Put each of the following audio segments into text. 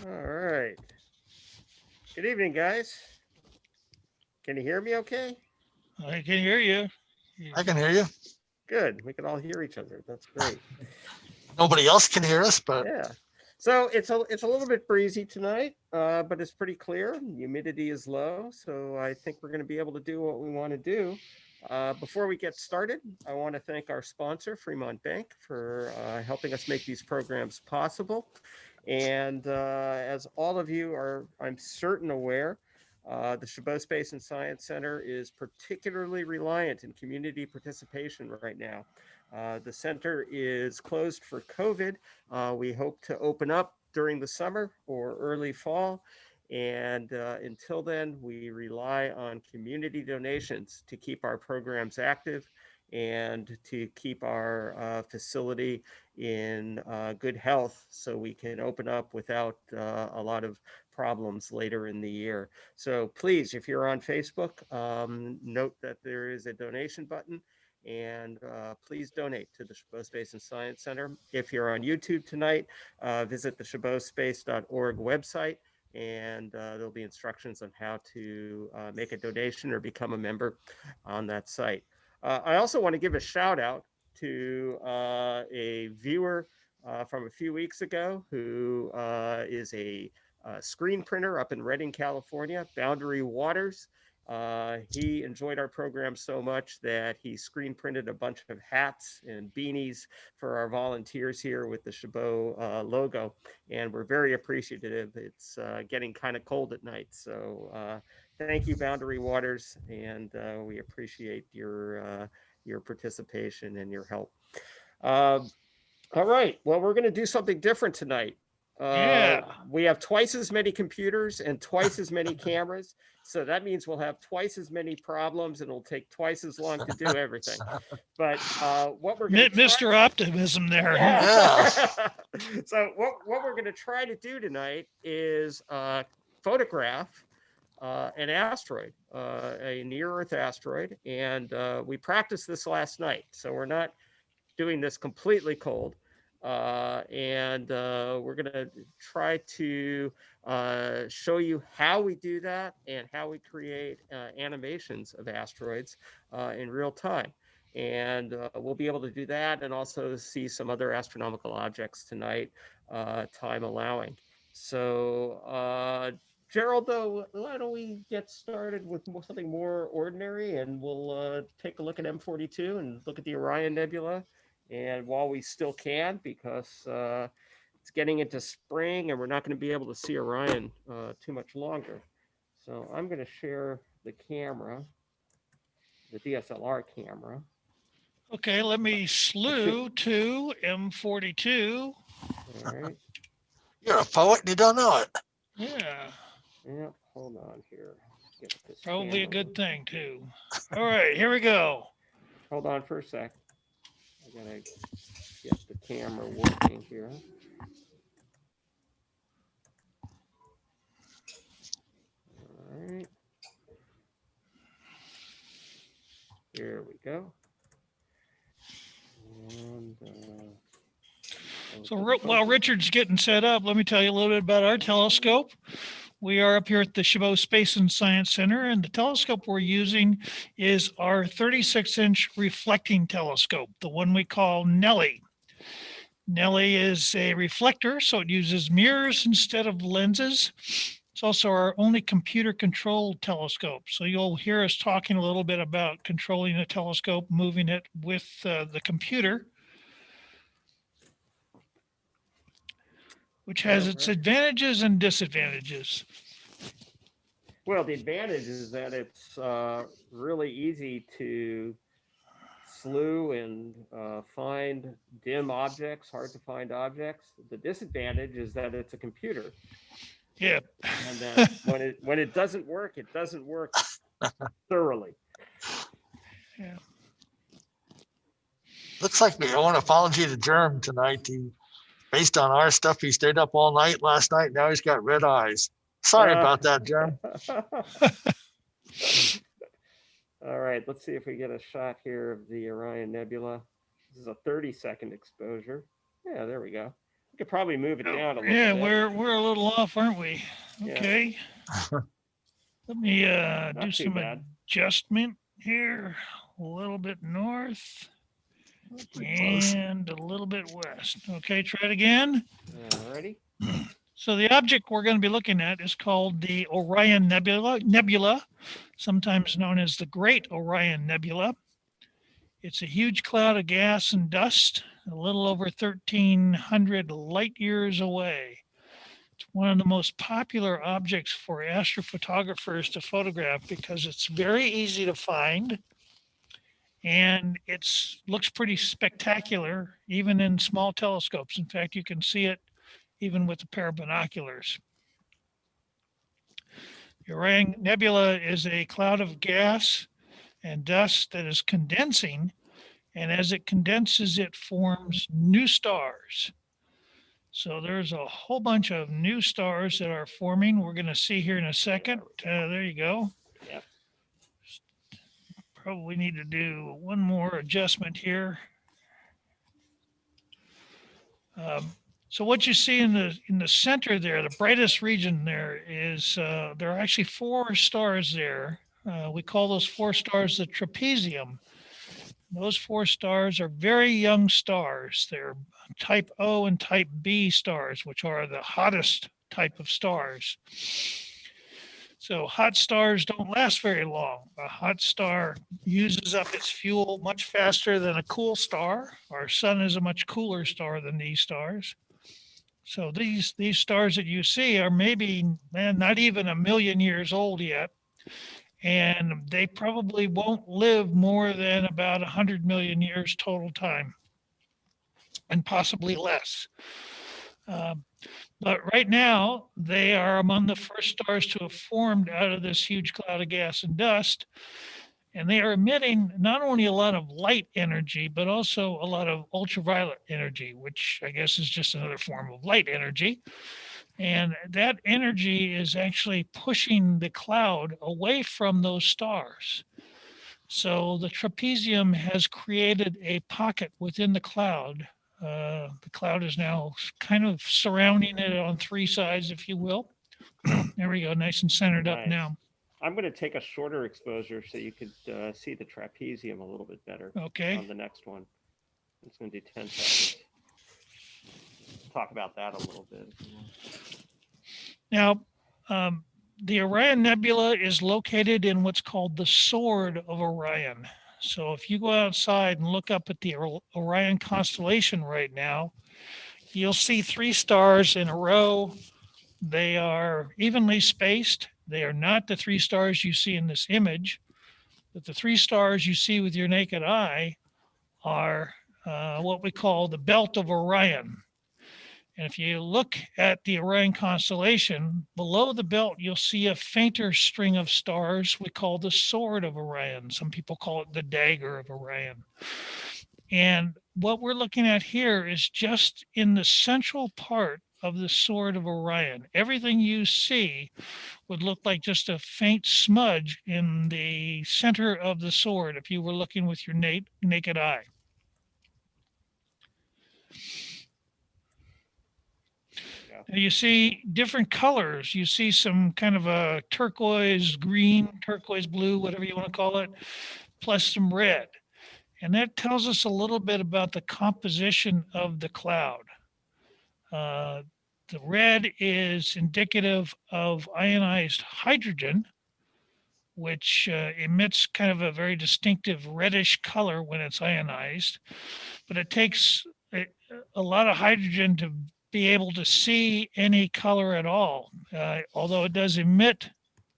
All right. Good evening, guys. Can you hear me okay? I can hear you. I can hear you. Good. We can all hear each other. That's great. Nobody else can hear us, but Yeah. So it's a little bit breezy tonight, but it's pretty clear. Humidity is low, so I think we're going to be able to do what we want to do. Before we get started, I want to thank our sponsor, Fremont Bank, for helping us make these programs possible. And as all of you are, I'm certain, aware, the Chabot Space and Science Center is particularly reliant in community participation right now. The center is closed for COVID. We hope to open up during the summer or early fall. And until then, we rely on community donations to keep our programs active and to keep our facility in good health so we can open up without a lot of problems later in the year. So please, if you're on Facebook, note that there is a donation button, and please donate to the Chabot Space and Science Center. If you're on YouTube tonight, visit the chabotspace.org website, and there'll be instructions on how to make a donation or become a member on that site. I also want to give a shout out to a viewer from a few weeks ago who is a screen printer up in Redding, California, Boundary Waters. He enjoyed our program so much that he screen printed a bunch of hats and beanies for our volunteers here with the Chabot logo, and we're very appreciative. It's getting kind of cold at night, so thank you, Boundary Waters, and we appreciate your participation and your help. Uh, all right. Well, we're going to do something different tonight. Yeah. We have twice as many computers and twice as many cameras. So that means we'll have twice as many problems and it'll take twice as long to do everything. But what we're going to try. Mr. Optimism there, Yeah. huh? yeah. So what we're going to try to do tonight is photograph an asteroid, a near Earth asteroid. And we practiced this last night. So we're not doing this completely cold. And we're going to try to show you how we do that and how we create animations of asteroids in real time. And we'll be able to do that and also see some other astronomical objects tonight, time allowing. So, Gerald, though, why don't we get started with something more ordinary, and we'll take a look at M42 and look at the Orion Nebula, and while we still can, because it's getting into spring and we're not going to be able to see Orion too much longer. So I'm going to share the camera, the DSLR camera. Okay, let me slew to M42. All right. You're a poet and you don't know it. Yeah, Yeah, hold on here. Get this probably a camera. good thing, too. All right, here we go. Hold on for a sec. I gotta get the camera working here. All right. Here we go. And So while Richard's getting set up, let me tell you a little bit about our telescope. We are up here at the Chabot Space and Science Center, and the telescope we're using is our 36-inch reflecting telescope, the one we call Nellie. Nellie is a reflector, so it uses mirrors instead of lenses. It's also our only computer-controlled telescope. So you'll hear us talking a little bit about controlling the telescope, moving it with the computer, which has its right. advantages and disadvantages. Well, the advantage is that it's really easy to slew and find dim objects, hard to find objects. The disadvantage is that it's a computer, Yeah. and that when it doesn't work thoroughly. Yeah. Looks like we owe an apology to Germ tonight. Based on our stuff, he stayed up all night last night. Now he's got red eyes. Sorry about that, Germ. All right, let's see if we get a shot here of the Orion Nebula. This is a 30-second exposure. Yeah, there we go. You could probably move it down a little Yeah, bit. we're a little off, aren't we? Yeah. Okay. Let me do Not too some bad. adjustment here. A little bit north Pretty close. and a little bit west. Okay, try it again. Ready? So the object we're going to be looking at is called the Orion Nebula, sometimes known as the Great Orion Nebula. It's a huge cloud of gas and dust, a little over 1,300 light years away. It's one of the most popular objects for astrophotographers to photograph because it's very easy to find and it looks pretty spectacular even in small telescopes. In fact, you can see it even with a pair of binoculars. The Orion Nebula is a cloud of gas and dust that is condensing, and as it condenses, it forms new stars. So there's a whole bunch of new stars that are forming. We're going to see here in a second. There you go. Yep. Probably need to do one more adjustment here. So what you see in the center there, the brightest region there is there are actually 4 stars there. We call those 4 stars the Trapezium. Those 4 stars are very young stars. They're type O and type B stars, which are the hottest type of stars. So hot stars don't last very long. A hot star uses up its fuel much faster than a cool star. Our sun is a much cooler star than these stars. So these stars that you see are maybe not even 1 million years old yet. And they probably won't live more than about 100 million years total time, and possibly less. But right now, they are among the first stars to have formed out of this huge cloud of gas and dust. And they are emitting not only a lot of light energy, but also a lot of ultraviolet energy, which I guess is just another form of light energy. And that energy is actually pushing the cloud away from those stars. So the trapezium has created a pocket within the cloud. The cloud is now kind of surrounding it on 3 sides, if you will. There we go, nice and centered up Nice. now. I'm going to take a shorter exposure so you could see the trapezium a little bit better Okay. on the next one. It's going to do 10 seconds. Talk about that a little bit. Now, the Orion Nebula is located in what's called the Sword of Orion. So if you go outside and look up at the Orion constellation right now, you'll see 3 stars in a row. They are evenly spaced. They are not the 3 stars you see in this image, but the 3 stars you see with your naked eye are what we call the belt of Orion. And if you look at the Orion constellation, below the belt, you'll see a fainter string of stars we call the Sword of Orion. Some people call it the Dagger of Orion. And what we're looking at here is just in the central part of the Sword of Orion. Everything you see would look like just a faint smudge in the center of the sword if you were looking with your naked eye. Now you see different colors. You see some kind of a turquoise green, turquoise blue, whatever you want to call it, plus some red. And that tells us a little bit about the composition of the cloud. The red is indicative of ionized hydrogen, which emits kind of a very distinctive reddish color when it's ionized. But it takes a lot of hydrogen to be able to see any color at all. Although it does emit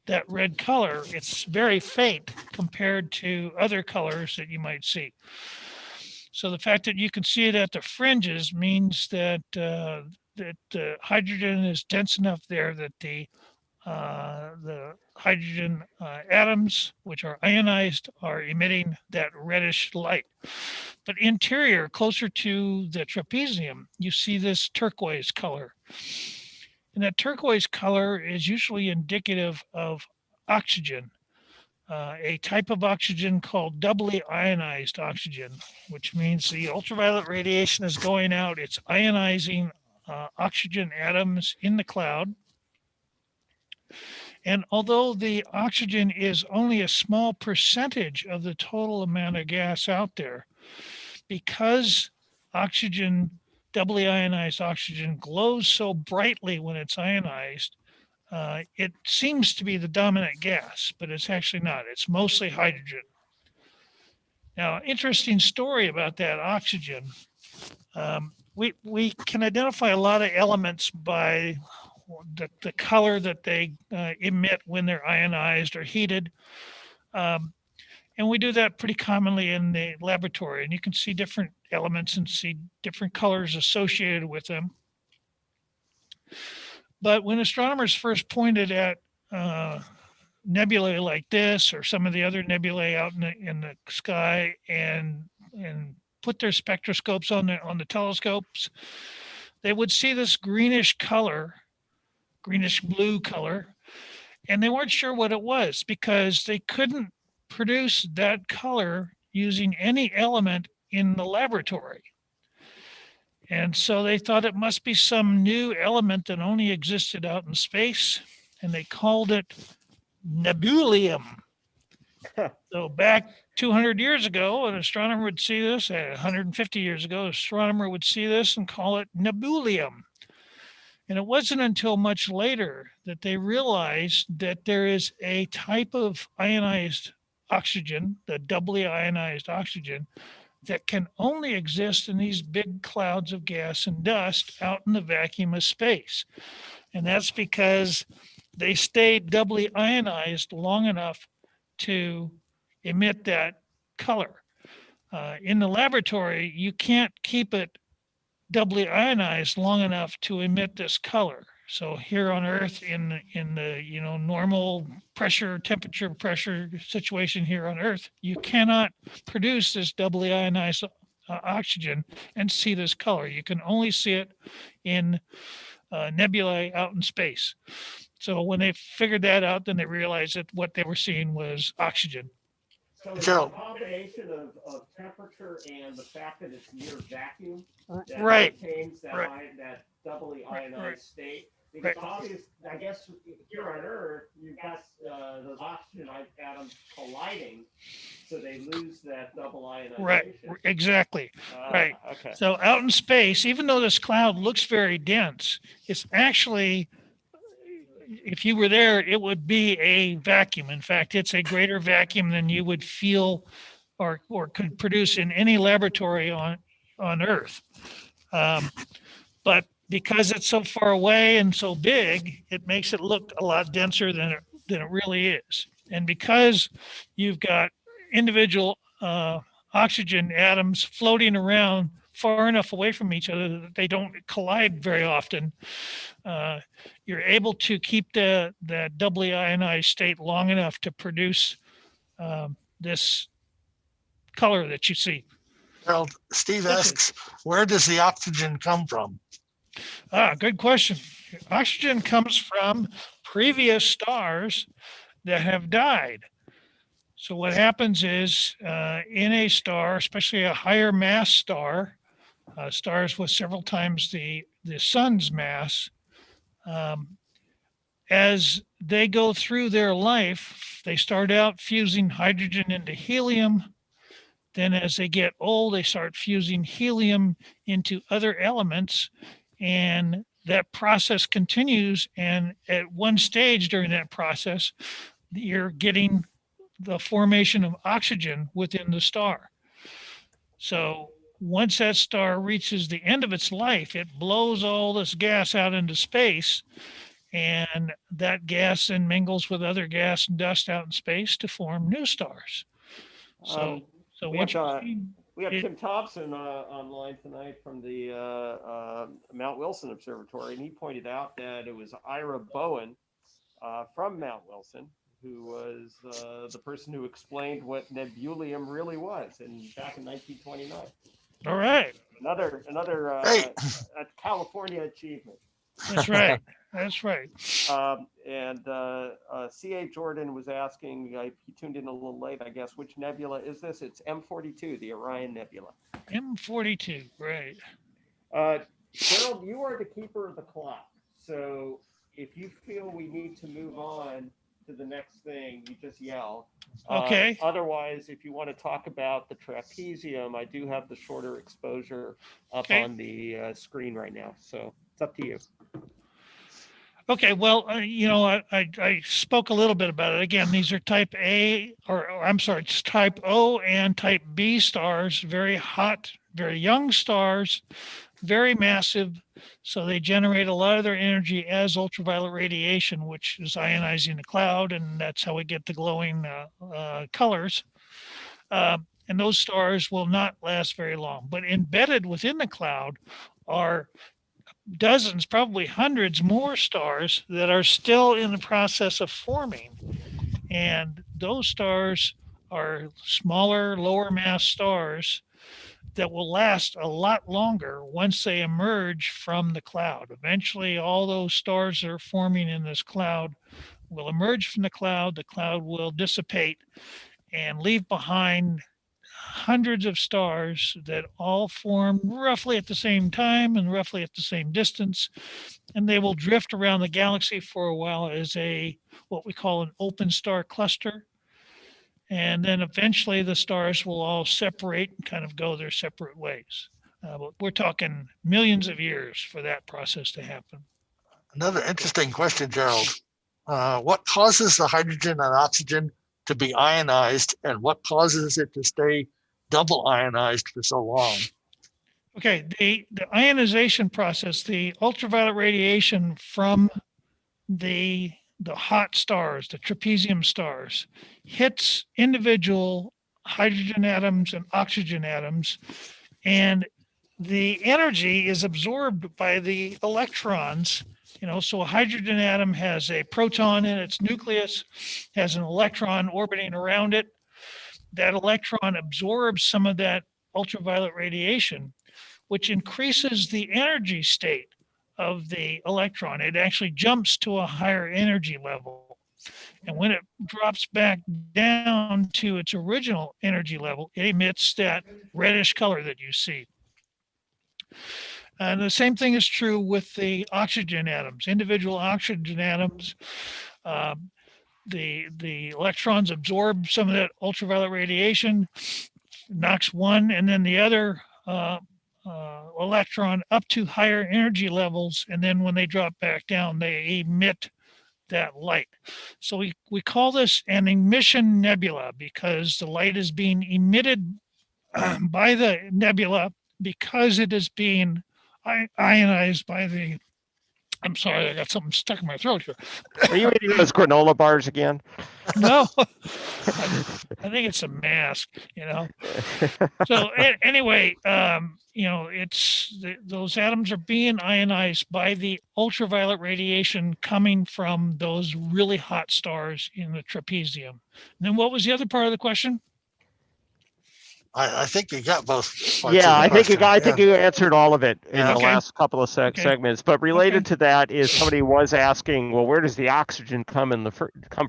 that red color, it's very faint compared to other colors that you might see. So the fact that you can see it at the fringes means that hydrogen is dense enough there that the hydrogen atoms, which are ionized, are emitting that reddish light. But interior, closer to the trapezium, you see this turquoise color. And that turquoise color is usually indicative of oxygen, a type of oxygen called doubly ionized oxygen, which means the ultraviolet radiation is going out, it's ionizing oxygen atoms in the cloud. And although the oxygen is only a small percentage of the total amount of gas out there, because oxygen, doubly ionized oxygen, glows so brightly when it's ionized, it seems to be the dominant gas, but it's actually not. It's mostly hydrogen. Now, interesting story about that oxygen. We can identify a lot of elements by the color that they emit when they're ionized or heated. And we do that pretty commonly in the laboratory. And you can see different elements and see different colors associated with them. But when astronomers first pointed at nebulae like this or some of the other nebulae out in the sky and put their spectroscopes on the telescopes, they would see this greenish color, greenish blue color, and they weren't sure what it was because they couldn't produce that color using any element in the laboratory. And so they thought it must be some new element that only existed out in space, and they called it nebulium. So back 200 years ago, an astronomer would see this, 150 years ago, an astronomer would see this and call it nebulium. And it wasn't until much later that they realized that there is a type of ionized oxygen, the doubly ionized oxygen, that can only exist in these big clouds of gas and dust out in the vacuum of space. And that's because they stayed doubly ionized long enough to emit that color. In the laboratory, you can't keep it doubly ionized long enough to emit this color. So here on Earth, in the normal temperature pressure situation here on Earth, you cannot produce this doubly ionized oxygen and see this color. You can only see it in nebulae out in space. So when they figured that out, then they realized that what they were seeing was oxygen. So it's a combination of temperature and the fact that it's near vacuum that maintains that doubly ionized state. Because obviously, I guess here on Earth, you've got those oxygen atoms colliding, so they lose that double ionization. Right, exactly. Right. Okay. So out in space, even though this cloud looks very dense, it's actually, if you were there, it would be a vacuum. In fact, it's a greater vacuum than you would feel or could produce in any laboratory on Earth. But because it's so far away and so big, it makes it look a lot denser than it really is. And because you've got individual oxygen atoms floating around far enough away from each other that they don't collide very often, you're able to keep that doubly ionized state long enough to produce this color that you see. Well, Steve asks, where does the oxygen come from? Good question. Oxygen comes from previous stars that have died. So what happens is in a star, especially a higher mass star, stars with several times the sun's mass, as they go through their life, they start out fusing hydrogen into helium. Then as they get old, they start fusing helium into other elements, and that process continues. And at one stage during that process, you're getting the formation of oxygen within the star. So once that star reaches the end of its life, it blows all this gas out into space, and that gas then mingles with other gas and dust out in space to form new stars. So we have Tim Thompson online tonight from the Mount Wilson Observatory, and he pointed out that it was Ira Bowen from Mount Wilson who was the person who explained what nebulium really was back in 1929. All right. Another California achievement. That's right. That's right. And C.A. Jordan was asking, he tuned in a little late, I guess, which nebula is this? It's M42, the Orion Nebula. M42, right. Gerald, you are the keeper of the clock. So if you feel we need to move on to the next thing, you just yell. Okay. Otherwise, if you want to talk about the trapezium, I do have the shorter exposure up Okay. on the screen right now. So it's up to you. Okay, well, I spoke a little bit about it. Again, these are type A, or I'm sorry, it's type O and type B stars, very hot, very young stars, very massive. So they generate a lot of their energy as ultraviolet radiation, which is ionizing the cloud, and that's how we get the glowing colors. And those stars will not last very long. But embedded within the cloud are dozens, probably hundreds more stars that are still in the process of forming. And those stars are smaller, lower mass stars that will last a lot longer once they emerge from the cloud. Eventually, all those stars that are forming in this cloud will emerge from the cloud will dissipate and leave behind hundreds of stars that all form roughly at the same time and roughly at the same distance, and they will drift around the galaxy for a while as what we call an open star cluster, and then eventually the stars will all separate and kind of go their separate ways. But we're talking millions of years for that process to happen. Another interesting question, Gerald. What causes the hydrogen and oxygen to be ionized, and what causes it to stay double ionized for so long? Okay, the ionization process, the ultraviolet radiation from the hot stars, the trapezium stars, hits individual hydrogen atoms and oxygen atoms, and the energy is absorbed by the electrons. So a hydrogen atom has a proton in its nucleus, has an electron orbiting around it. That electron absorbs some of that ultraviolet radiation, which increases the energy state of the electron. It actually jumps to a higher energy level. And when it drops back down to its original energy level, it emits that reddish color that you see. And the same thing is true with the oxygen atoms. Individual oxygen atoms, the electrons absorb some of that ultraviolet radiation, knocks one and then the other electron up to higher energy levels, and then when they drop back down, they emit that light. So we call this an emission nebula because the light is being emitted by the nebula because it is being ionized by the. I'm sorry, I got something stuck in my throat here. Are you eating those granola bars again? No, I think it's a mask, So anyway, those atoms are being ionized by the ultraviolet radiation coming from those really hot stars in the trapezium. And then what was the other part of the question? I think you got both parts. Yeah, I think you answered all of it in the Okay. last couple of segments. But related to that is somebody was asking, well, where does the oxygen come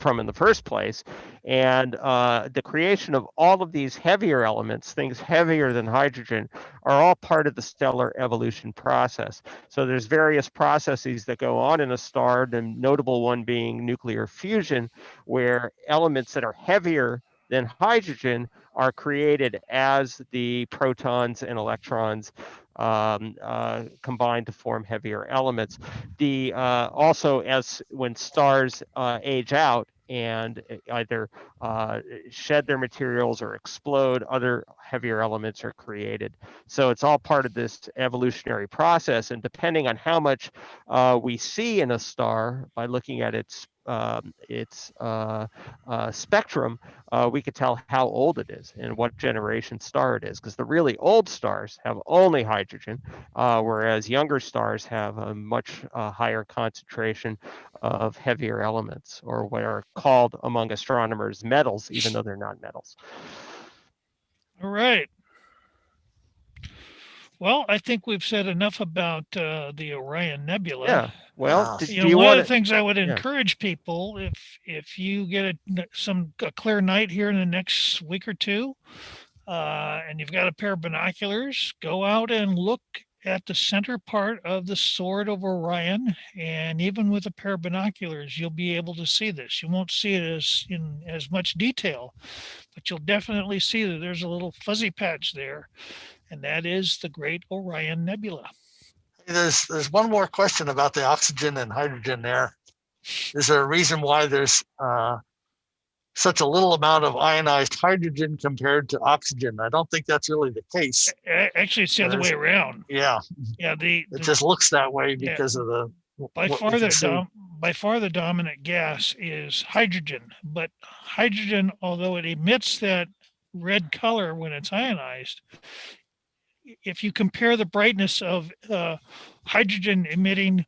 from in the first place? And the creation of all of these heavier elements, things heavier than hydrogen, are all part of the stellar evolution process. So there's various processes that go on in a star, the notable one being nuclear fusion, where elements that are heavier than hydrogen are created as the protons and electrons combine to form heavier elements. Also, as when stars age out and either shed their materials or explode, other heavier elements are created. So it's all part of this evolutionary process. And depending on how much we see in a star by looking at its spectrum, we could tell how old it is and what generation star it is, because the really old stars have only hydrogen, whereas younger stars have a much higher concentration of heavier elements, or what are called among astronomers metals, even though they're not metals. All right. Well, I think we've said enough about the Orion Nebula. Yeah. Well, one of the things I would encourage people, if you get a clear night here in the next week or two, and you've got a pair of binoculars, go out and look at the center part of the sword of Orion, and even with a pair of binoculars, you'll be able to see this. You won't see it in as much detail, but you'll definitely see that there's a little fuzzy patch there, and that is the Great Orion Nebula. There's one more question about the oxygen and hydrogen there. Is there a reason why there's such a little amount of ionized hydrogen compared to oxygen? I don't think that's really the case. Actually, it's the other way around. Yeah. Yeah. It just looks that way because of the. By far the dominant gas is hydrogen, but hydrogen, although it emits that red color when it's ionized, if you compare the brightness of hydrogen emitting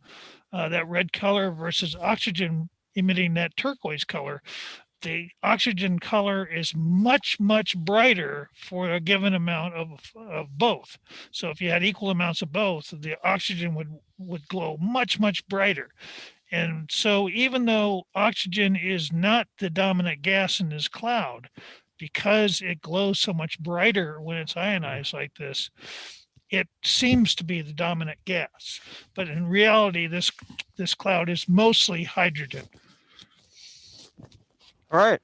that red color versus oxygen emitting that turquoise color, the oxygen color is much, much brighter for a given amount of both. So if you had equal amounts of both, the oxygen would glow much, much brighter. And so even though oxygen is not the dominant gas in this cloud, because it glows so much brighter when it's ionized like this, it seems to be the dominant gas. But in reality, this cloud is mostly hydrogen. All right.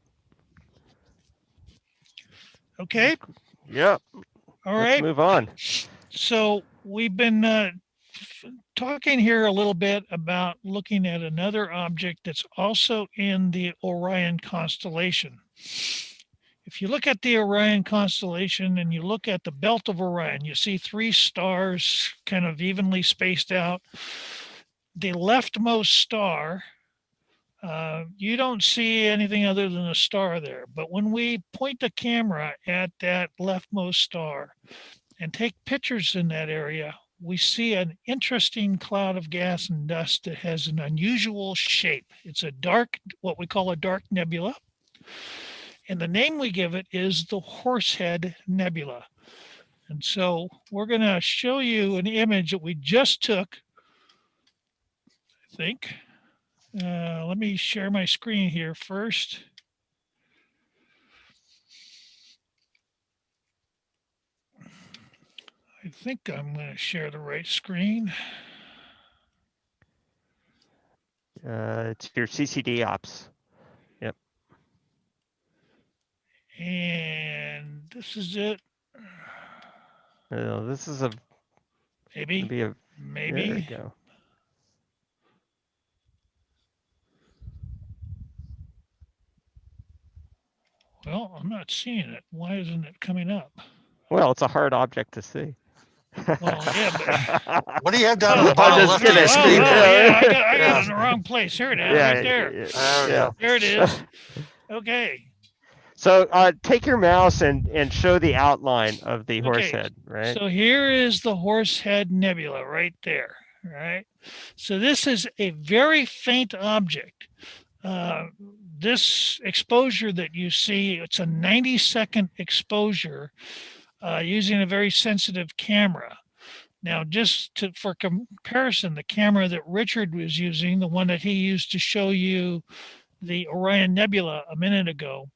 Okay. Yeah. All Let's right. move on. So we've been talking here a little bit about looking at another object that's also in the Orion constellation. If you look at the Orion constellation and you look at the belt of Orion, you see 3 stars kind of evenly spaced out. The leftmost star, you don't see anything other than a star there. But when we point the camera at that leftmost star and take pictures in that area, we see an interesting cloud of gas and dust that has an unusual shape. It's what we call a dark nebula. And the name we give it is the Horsehead Nebula. And so we're going to show you an image that we just took, I think. Let me share my screen here first. I think I'm going to share the right screen. It's your CCD ops. Yep. And this is it. This is maybe. There we go. Well, I'm not seeing it. Why isn't it coming up? Well, it's a hard object to see. Well, yeah, but what do you have down at the bottom left of the screen? Yeah, I got it in the wrong place. Here it is, right there. There it is. Okay. So take your mouse and show the outline of the Horsehead, right? So here is the Horsehead Nebula right there, right? So this is a very faint object. This exposure that you see, it's a 90-second exposure using a very sensitive camera. Now, for comparison, the camera that Richard was using, the one that he used to show you the Orion Nebula a minute ago,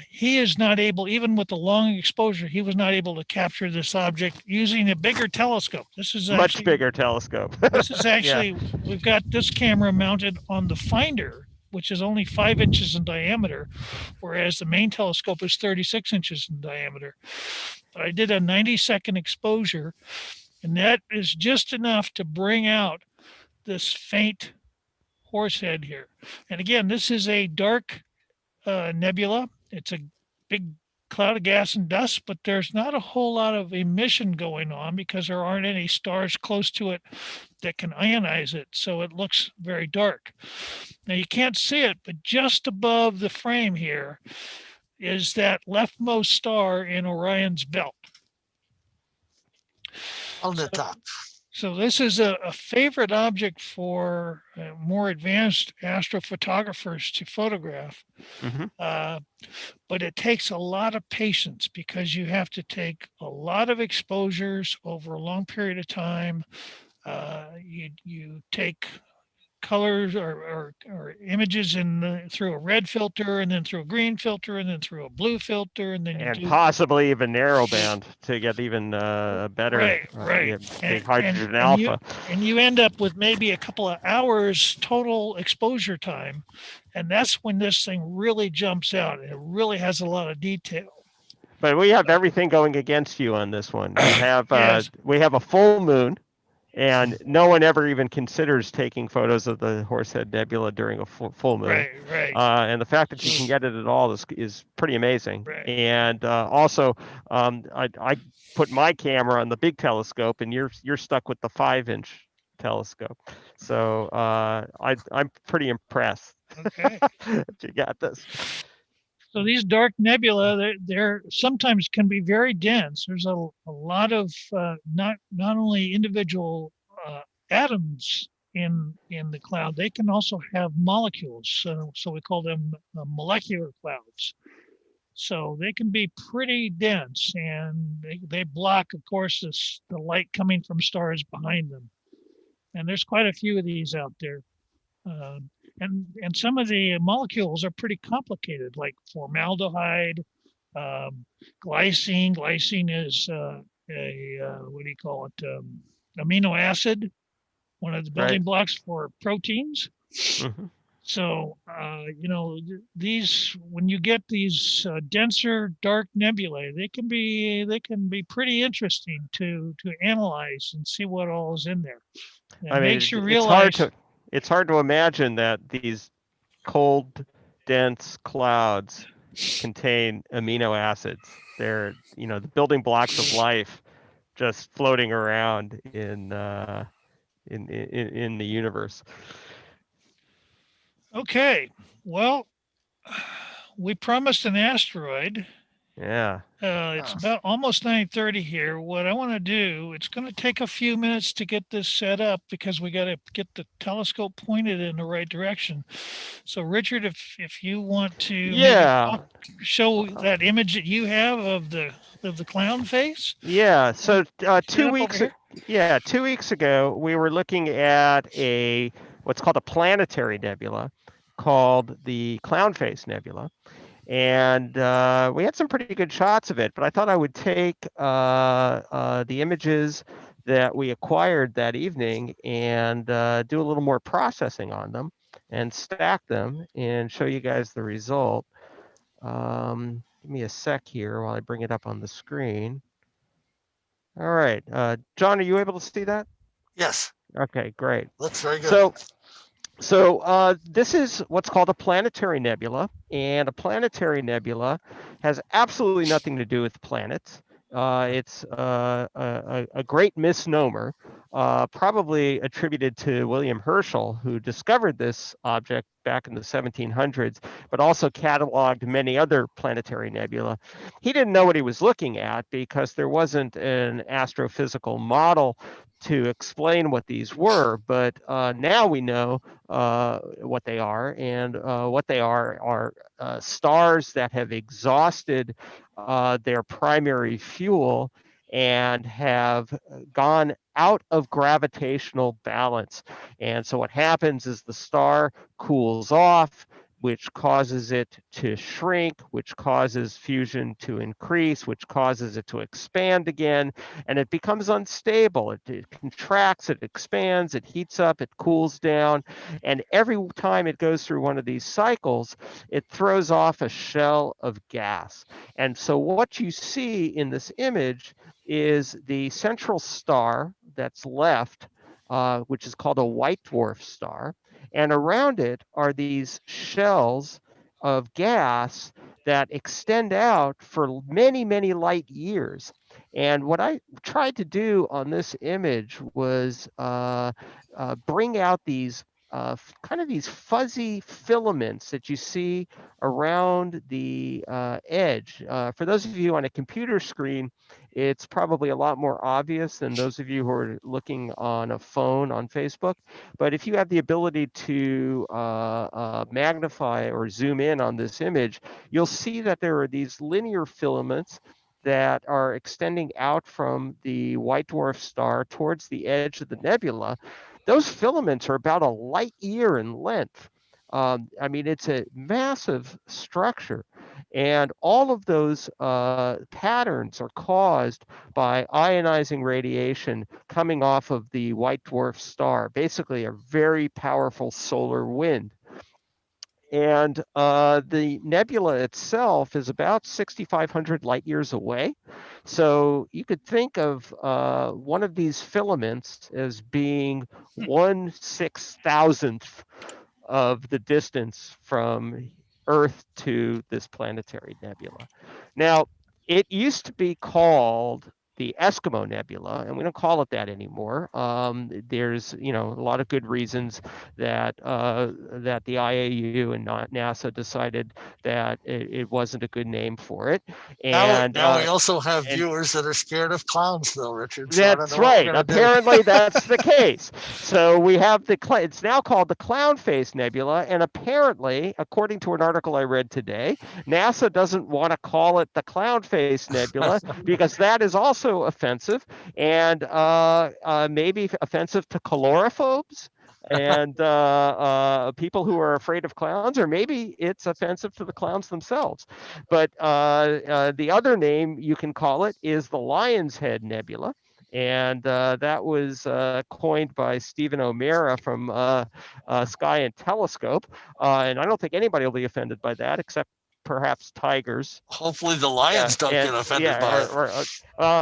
he is not able, even with the long exposure, he was not able to capture this object using a bigger telescope. This is much bigger telescope. This is actually, we've got this camera mounted on the finder, which is only 5 inches in diameter, whereas the main telescope is 36 inches in diameter. But I did a 90-second exposure, and that is just enough to bring out this faint Horsehead here. And again, this is a dark nebula. It's a big cloud of gas and dust, but there's not a whole lot of emission going on because there aren't any stars close to it that can ionize it, so it looks very dark. Now you can't see it, but just above the frame here is that leftmost star in Orion's belt. On the top. So this is a favorite object for more advanced astrophotographers to photograph. Mm-hmm. But it takes a lot of patience because you have to take a lot of exposures over a long period of time. You take colors or images through a red filter, and then through a green filter, and then through a blue filter, and then And possibly even narrowband to get even better right. big hydrogen alpha. And you end up with maybe a couple of hours total exposure time, and that's when this thing really jumps out. It really has a lot of detail. But we have everything going against you on this one. We have Yes. we have a full moon, and no one ever even considers taking photos of the Horsehead Nebula during a full moon. Right. And the fact that you can get it at all is pretty amazing. Right. And also, I put my camera on the big telescope, and you're stuck with the 5-inch telescope. So I'm pretty impressed. Okay. that you got this. So these dark nebula, they're sometimes can be very dense. There's a lot of not only individual atoms in the cloud, they can also have molecules. So we call them molecular clouds. So they can be pretty dense, and they block, of course, the light coming from stars behind them. And there's quite a few of these out there. And some of the molecules are pretty complicated, like formaldehyde, glycine. Glycine is what do you call it? Amino acid, one of the building blocks for proteins. Mm-hmm. So these, when you get these denser dark nebulae, they can be pretty interesting to analyze and see what all is in there. It makes you realize. It's hard to imagine that these cold, dense clouds contain amino acids. They're, the building blocks of life, just floating around in the universe. Okay, well, we promised an asteroid. Yeah. It's about almost 9:30 here. What I want to do, it's going to take a few minutes to get this set up because we got to get the telescope pointed in the right direction. So, Richard, if you want to show that image that you have of the clown face. Yeah. So 2 weeks. Yeah, 2 weeks ago we were looking at what's called a planetary nebula, called the Clown Face Nebula. And we had some pretty good shots of it, but I thought I would take the images that we acquired that evening and do a little more processing on them and stack them and show you guys the result. Give me a sec here while I bring it up on the screen. All right. John, are you able to see that? Yes. Okay, great. Looks very good. So this is what's called a planetary nebula, and a planetary nebula has absolutely nothing to do with planets. It's a great misnomer, probably attributed to William Herschel, who discovered this object back in the 1700s, but also cataloged many other planetary nebula. He didn't know what he was looking at because there wasn't an astrophysical model to explain what these were, but now we know what they are, and what they are stars that have exhausted their primary fuel and have gone out of gravitational balance. And so what happens is the star cools off, which causes it to shrink, which causes fusion to increase, which causes it to expand again, and it becomes unstable. It contracts, it expands, it heats up, it cools down, and every time it goes through one of these cycles, it throws off a shell of gas. And so what you see in this image is the central star that's left, which is called a white dwarf star. And around it are these shells of gas that extend out for many, many light years. And what I tried to do on this image was bring out these kind of these fuzzy filaments that you see around the edge. For those of you on a computer screen, it's probably a lot more obvious than those of you who are looking on a phone on Facebook. But if you have the ability to magnify or zoom in on this image, you'll see that there are these linear filaments that are extending out from the white dwarf star towards the edge of the nebula those filaments are about a light year in length. I mean, it's a massive structure. And all of those patterns are caused by ionizing radiation coming off of the white dwarf star, basically a very powerful solar wind. And the nebula itself is about 6,500 light years away. So you could think of one of these filaments as being 1/6000th of the distance from Earth to this planetary nebula. Now, it used to be called the Eskimo Nebula, and we don't call it that anymore. There's, a lot of good reasons that that the IAU and NASA decided that it wasn't a good name for it. And now we also have viewers that are scared of clowns, though, Richard. So that's right. Apparently, that's the case. So we have it's now called the Clown Face Nebula, and apparently, according to an article I read today, NASA doesn't want to call it the Clown Face Nebula because that is also offensive, and maybe offensive to calorophobes and people who are afraid of clowns, or maybe it's offensive to the clowns themselves. But the other name you can call it is the Lion's Head Nebula. And that was coined by Stephen O'Meara from Sky and Telescope. And I don't think anybody will be offended by that, except perhaps tigers. Hopefully the lions don't get offended by it.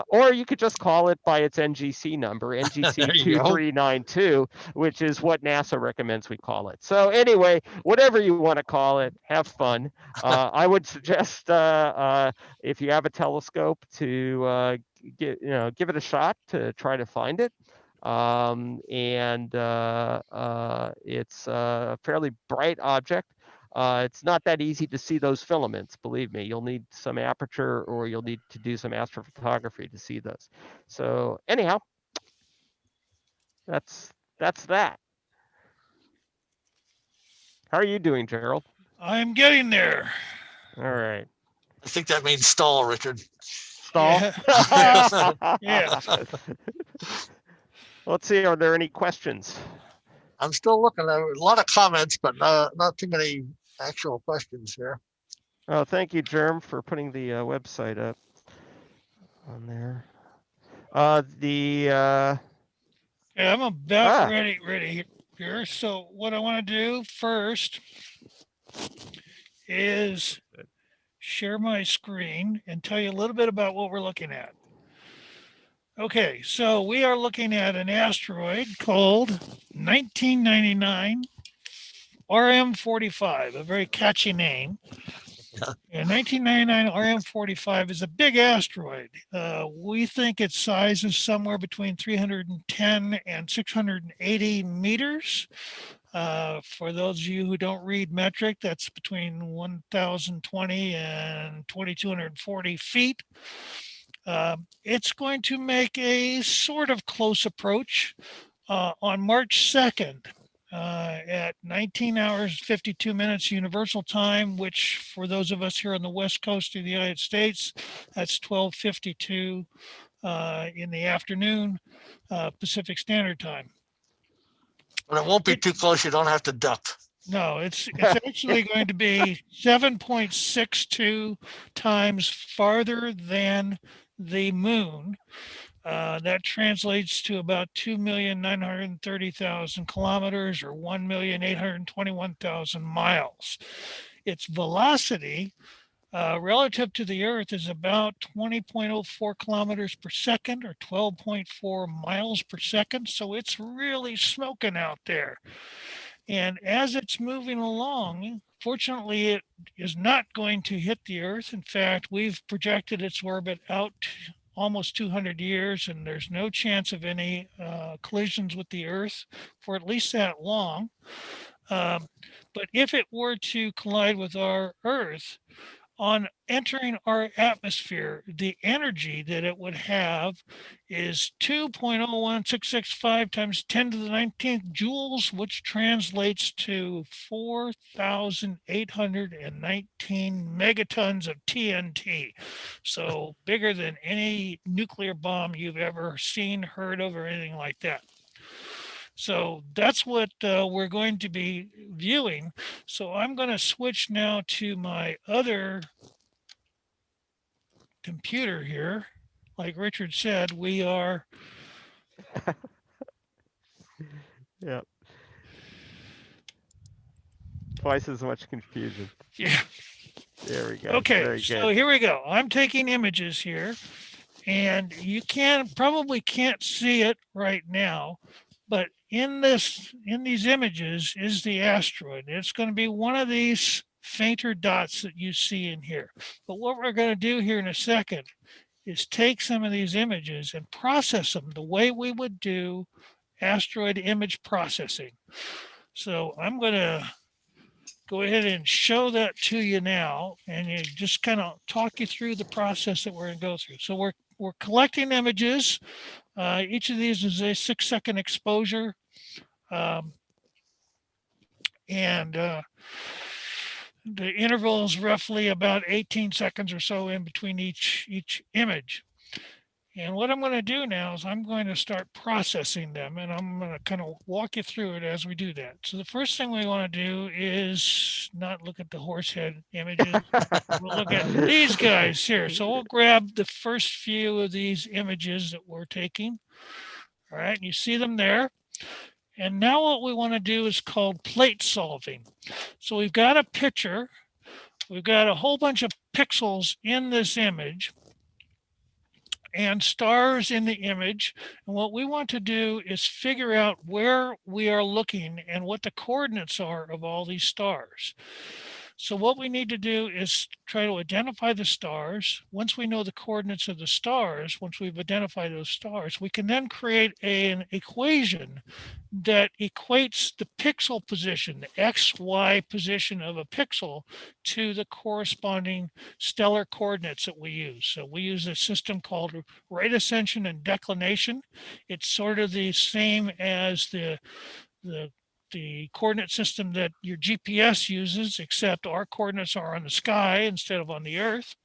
Or you could just call it by its NGC number, NGC 2392, which is what NASA recommends we call it. So anyway, whatever you want to call it, have fun. I would suggest if you have a telescope to give it a shot to try to find it. It's a fairly bright object. It's not that easy to see those filaments, believe me. You'll need some aperture, or you'll need to do some astrophotography to see those. So anyhow, that's that. How are you doing, Gerald? I'm getting there. All right. I think that means stall, Richard. Stall? Yeah. Yeah. Let's see, are there any questions? I'm still looking at a lot of comments, but not too many actual questions here. Oh, thank you, Germ, for putting the website up on there. Yeah, I'm about ready here. So what I want to do first is share my screen and tell you a little bit about what we're looking at. Okay, so we are looking at an asteroid called 1999 RM45, a very catchy name. And 1999 RM45 is a big asteroid. We think its size is somewhere between 310 and 680 meters. For those of you who don't read metric, that's between 1,020 and 2,240 feet. It's going to make a sort of close approach on March 2nd. At 19 hours, 52 minutes Universal Time, which for those of us here on the West Coast of the United States, that's 12:52 in the afternoon, Pacific Standard Time. But it won't be too close. You don't have to duck. No, it's actually going to be 7.62 times farther than the moon. That translates to about 2,930,000 kilometers, or 1,821,000 miles. Its velocity relative to the Earth is about 20.04 kilometers per second, or 12.4 miles per second. So it's really smoking out there. And as it's moving along, fortunately, it is not going to hit the Earth. In fact, we've projected its orbit out almost 200 years, and there's no chance of any collisions with the Earth for at least that long. But if it were to collide with our Earth, on entering our atmosphere, the energy that it would have is 2.01665 times 10 to the 19th joules, which translates to 4,819 megatons of TNT. So bigger than any nuclear bomb you've ever seen, heard of, or anything like that. So that's what we're going to be viewing. So I'm going to switch now to my other computer here. Like Richard said, we are. Yeah. Twice as much confusion. Yeah. There we go. Okay, Very so good. here we go. I'm taking images here, and you probably can't see it right now, but in these images is the asteroid. It's going to be one of these fainter dots that you see in here. But what we're going to do here in a second is take some of these images and process them the way we would do asteroid image processing. So I'm going to go ahead and show that to you now, and you just kind of talk you through the process that we're going to go through. So we're collecting images. Each of these is a 6-second exposure, and the interval is roughly about 18 seconds or so in between each image. And what I'm going to do now is I'm going to start processing them, and I'm going to kind of walk you through it as we do that. So the first thing we want to do is not look at the horse head images. We'll look at these guys here. So we'll grab the first few of these images that we're taking. All right, you see them there. And now what we want to do is called plate solving. So we've got a picture. We've got a whole bunch of pixels in this image and stars in the image. And what we want to do is figure out where we are looking and what the coordinates are of all these stars. So what we need to do is try to identify the stars. Once we know the coordinates of the stars, once we've identified those stars, we can then create an equation that equates the pixel position, the XY position of a pixel, to the corresponding stellar coordinates that we use. So we use a system called rate ascension and declination. It's sort of the same as the coordinate system that your GPS uses, except our coordinates are on the sky instead of on the earth.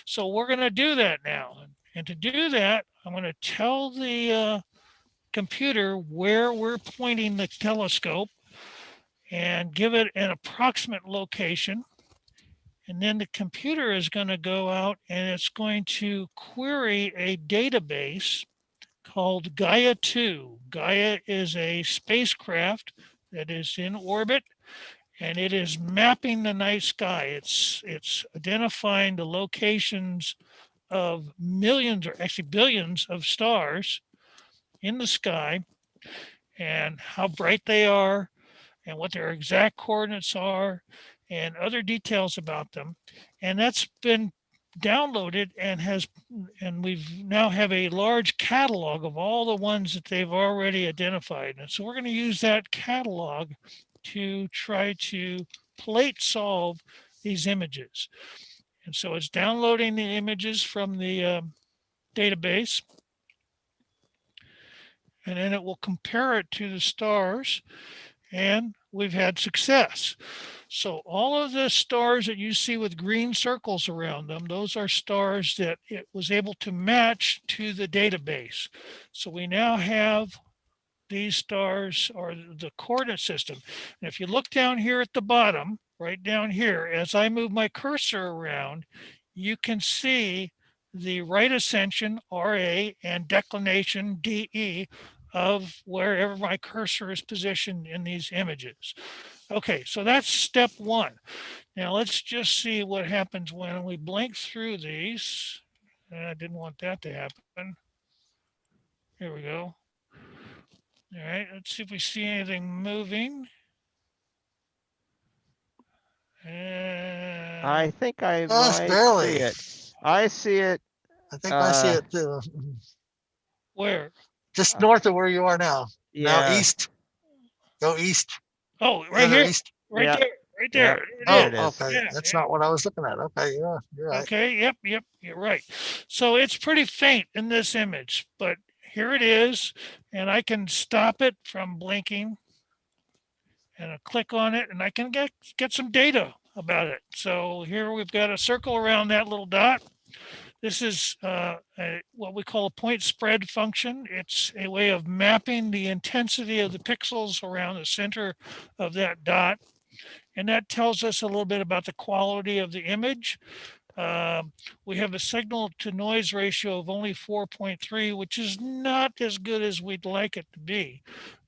So we're going to do that now. And to do that, I'm going to tell the computer where we're pointing the telescope and give it an approximate location. And then the computer is going to go out and it's going to query a database called Gaia 2. Gaia is a spacecraft that is in orbit, and it is mapping the night sky. It's identifying the locations of millions, or actually billions, of stars in the sky and how bright they are and what their exact coordinates are and other details about them. And that's been downloaded and we've now have a large catalog of all the ones that they've already identified. And so we're going to use that catalog to try to plate solve these images. And so it's downloading the images from the database, and then it will compare it to the stars, and we've had success. So all of the stars that you see with green circles around them, those are stars that it was able to match to the database. So we now have these stars, or the coordinate system. And if you look down here at the bottom, right down here, as I move my cursor around, you can see the right ascension, RA, and declination, DE, of wherever my cursor is positioned in these images. Okay, so that's step one. Now let's just see what happens when we blink through these. I didn't want that to happen. Here we go. All right, let's see if we see anything moving. I think I might barely. see it. I see it. I think I see it too. Where? Just north of where you are now. Yeah. Now east. Go east. Oh, right here. East. Right Yeah. there. Right there. Yeah. It There is. it is. Okay. Yeah, That's yeah. not what I was looking at. Okay, yeah, you're right. Okay, yep, you're right. So it's pretty faint in this image, but here it is, and I can stop it from blinking, and I click on it, and I can get some data about it. So here we've got a circle around that little dot. This is what we call a point spread function. It's a way of mapping the intensity of the pixels around the center of that dot. And that tells us a little bit about the quality of the image. We have a signal to noise ratio of only 4.3, which is not as good as we'd like it to be.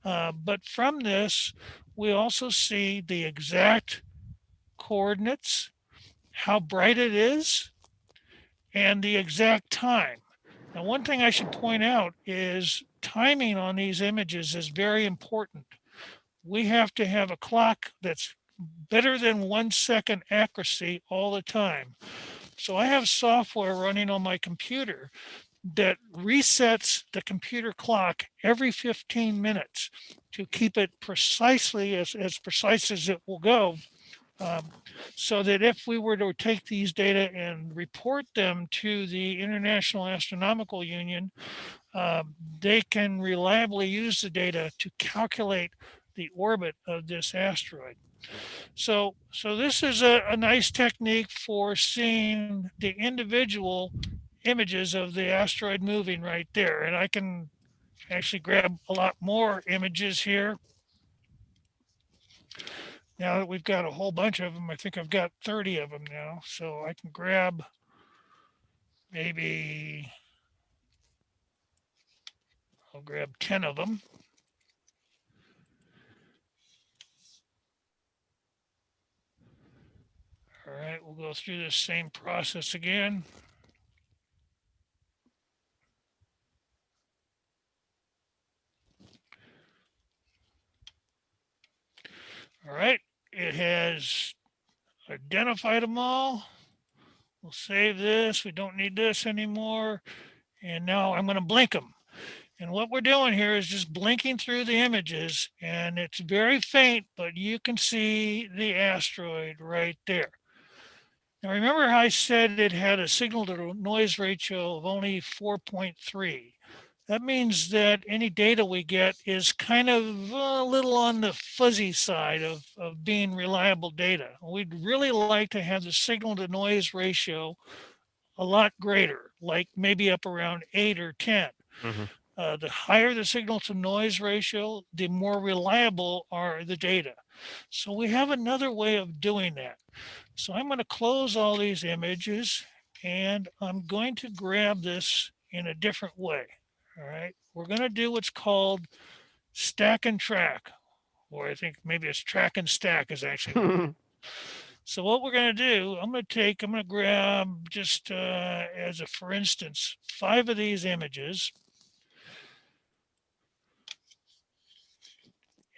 But from this, we also see the exact coordinates, how bright it is, and the exact time. Now, one thing I should point out is timing on these images is very important. We have to have a clock that's better than 1 second accuracy all the time. So I have software running on my computer that resets the computer clock every 15 minutes to keep it precisely as precise as it will go. So that if we were to take these data and report them to the International Astronomical Union, they can reliably use the data to calculate the orbit of this asteroid. So this is a nice technique for seeing the individual images of the asteroid moving right there. And I can actually grab a lot more images here. Now that we've got a whole bunch of them, I think I've got 30 of them now. So I can grab maybe, I'll grab 10 of them. All right, we'll go through this same process again. All right, it has identified them all. We'll save this. We don't need this anymore. And now I'm going to blink them. And what we're doing here is just blinking through the images, and it's very faint, but you can see the asteroid right there. Now remember how I said it had a signal to noise ratio of only 4.3. That means that any data we get is kind of a little on the fuzzy side of being reliable data. We'd really like to have the signal to noise ratio a lot greater, like maybe up around 8 or 10. Mhm. The higher the signal to noise ratio, the more reliable are the data. So we have another way of doing that. So I'm going to close all these images, and I'm going to grab this in a different way. All right, we're going to do what's called stack and track, or I think maybe it's track and stack is actually. So what we're going to do, I'm going to grab just as a for instance, 5 of these images.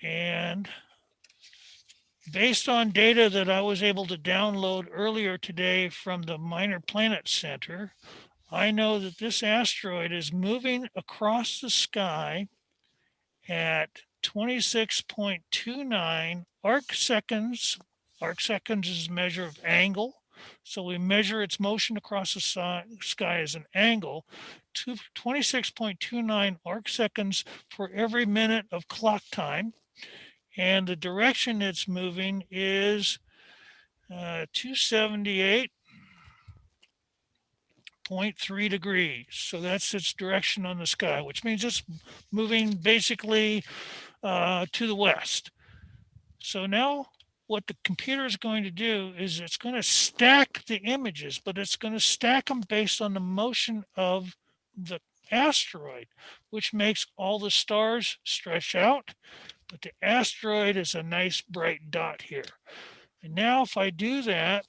And based on data that I was able to download earlier today from the Minor Planet Center, I know that this asteroid is moving across the sky at 26.29 arc seconds. Arc seconds is a measure of angle. So we measure its motion across the sky as an angle, 26.29 arc seconds for every minute of clock time. And the direction it's moving is 278.3 degrees. So that's its direction on the sky, which means it's moving basically to the west. So now what the computer is going to do is it's going to stack the images, but it's going to stack them based on the motion of the asteroid, which makes all the stars stretch out. But the asteroid is a nice bright dot here. And now if I do that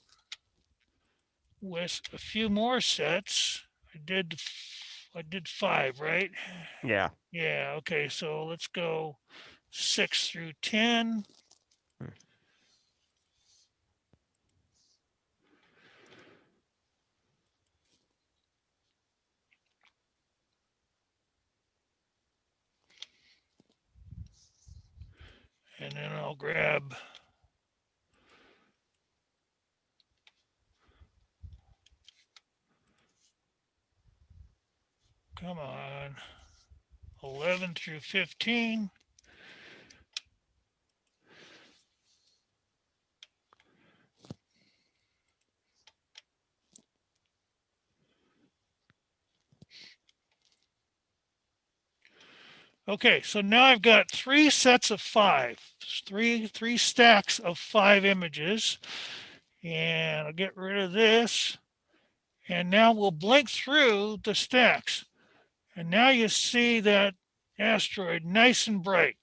with a few more sets, I did 5, right? Yeah. Yeah, okay, so let's go 6 through 10. And then I'll grab, come on, 11 through 15. Okay, so now I've got 3 sets of 5, three stacks of 5 images, and I'll get rid of this, and now we'll blink through the stacks, and now you see that asteroid nice and bright.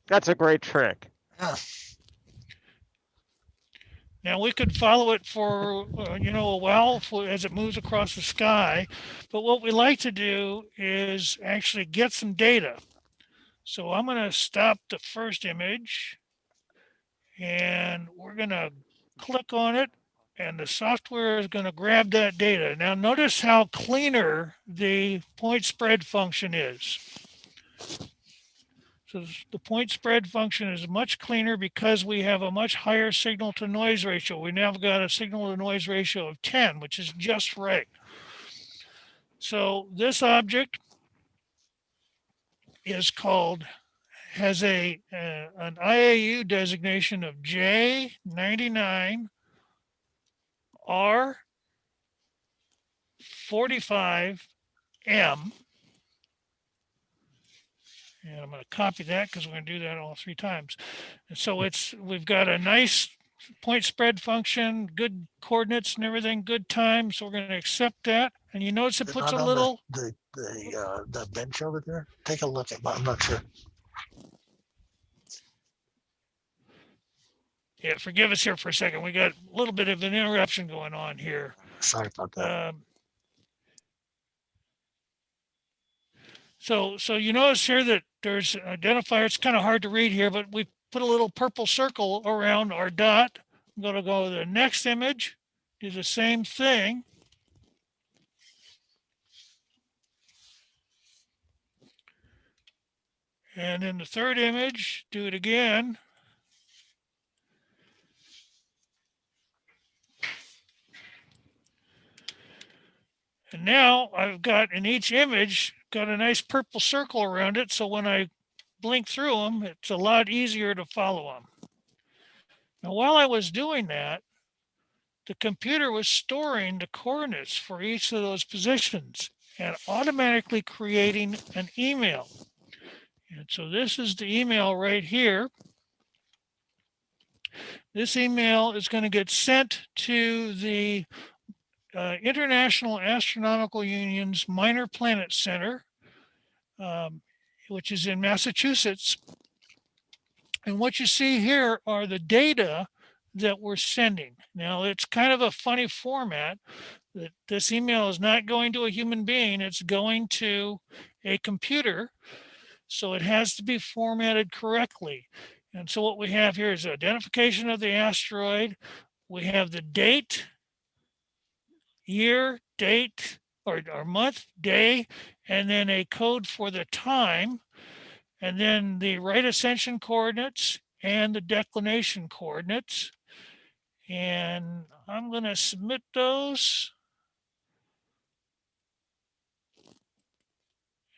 That's a great trick. Yeah. Now we could follow it for a while as it moves across the sky, but what we like to do is actually get some data. So I'm going to stop the first image, and we're going to click on it, and the software is going to grab that data. Now notice how cleaner the point spread function is. So the point spread function is much cleaner because we have a much higher signal to noise ratio. We now got a signal to noise ratio of 10, which is just right. So this object has an IAU designation of J99 R45M. And I'm going to copy that because we're going to do that all 3 times. And so we've got a nice point spread function, good coordinates and everything, good time. So we're going to accept that. And you notice it puts a little the bench over there. Take a look at. I'm not sure. Yeah, forgive us here for a second. We got a little bit of an interruption going on here. Sorry about that. So you notice here that there's an identifier. It's kind of hard to read here, but we put a little purple circle around our dot. I'm going to go to the next image, do the same thing. And in the third image, do it again. And now I've got in each image, got a nice purple circle around it. So when I blink through them, it's a lot easier to follow them. Now, while I was doing that, the computer was storing the coordinates for each of those positions and automatically creating an email. And so this is the email right here. This email is going to get sent to the International Astronomical Union's Minor Planet Center, which is in Massachusetts. And what you see here are the data that we're sending. Now, it's kind of a funny format that this email is not going to a human being, it's going to a computer. So it has to be formatted correctly. And so what we have here is identification of the asteroid. We have the date, year, date, or month, day, and then a code for the time, and then the right ascension coordinates and the declination coordinates. And I'm going to submit those.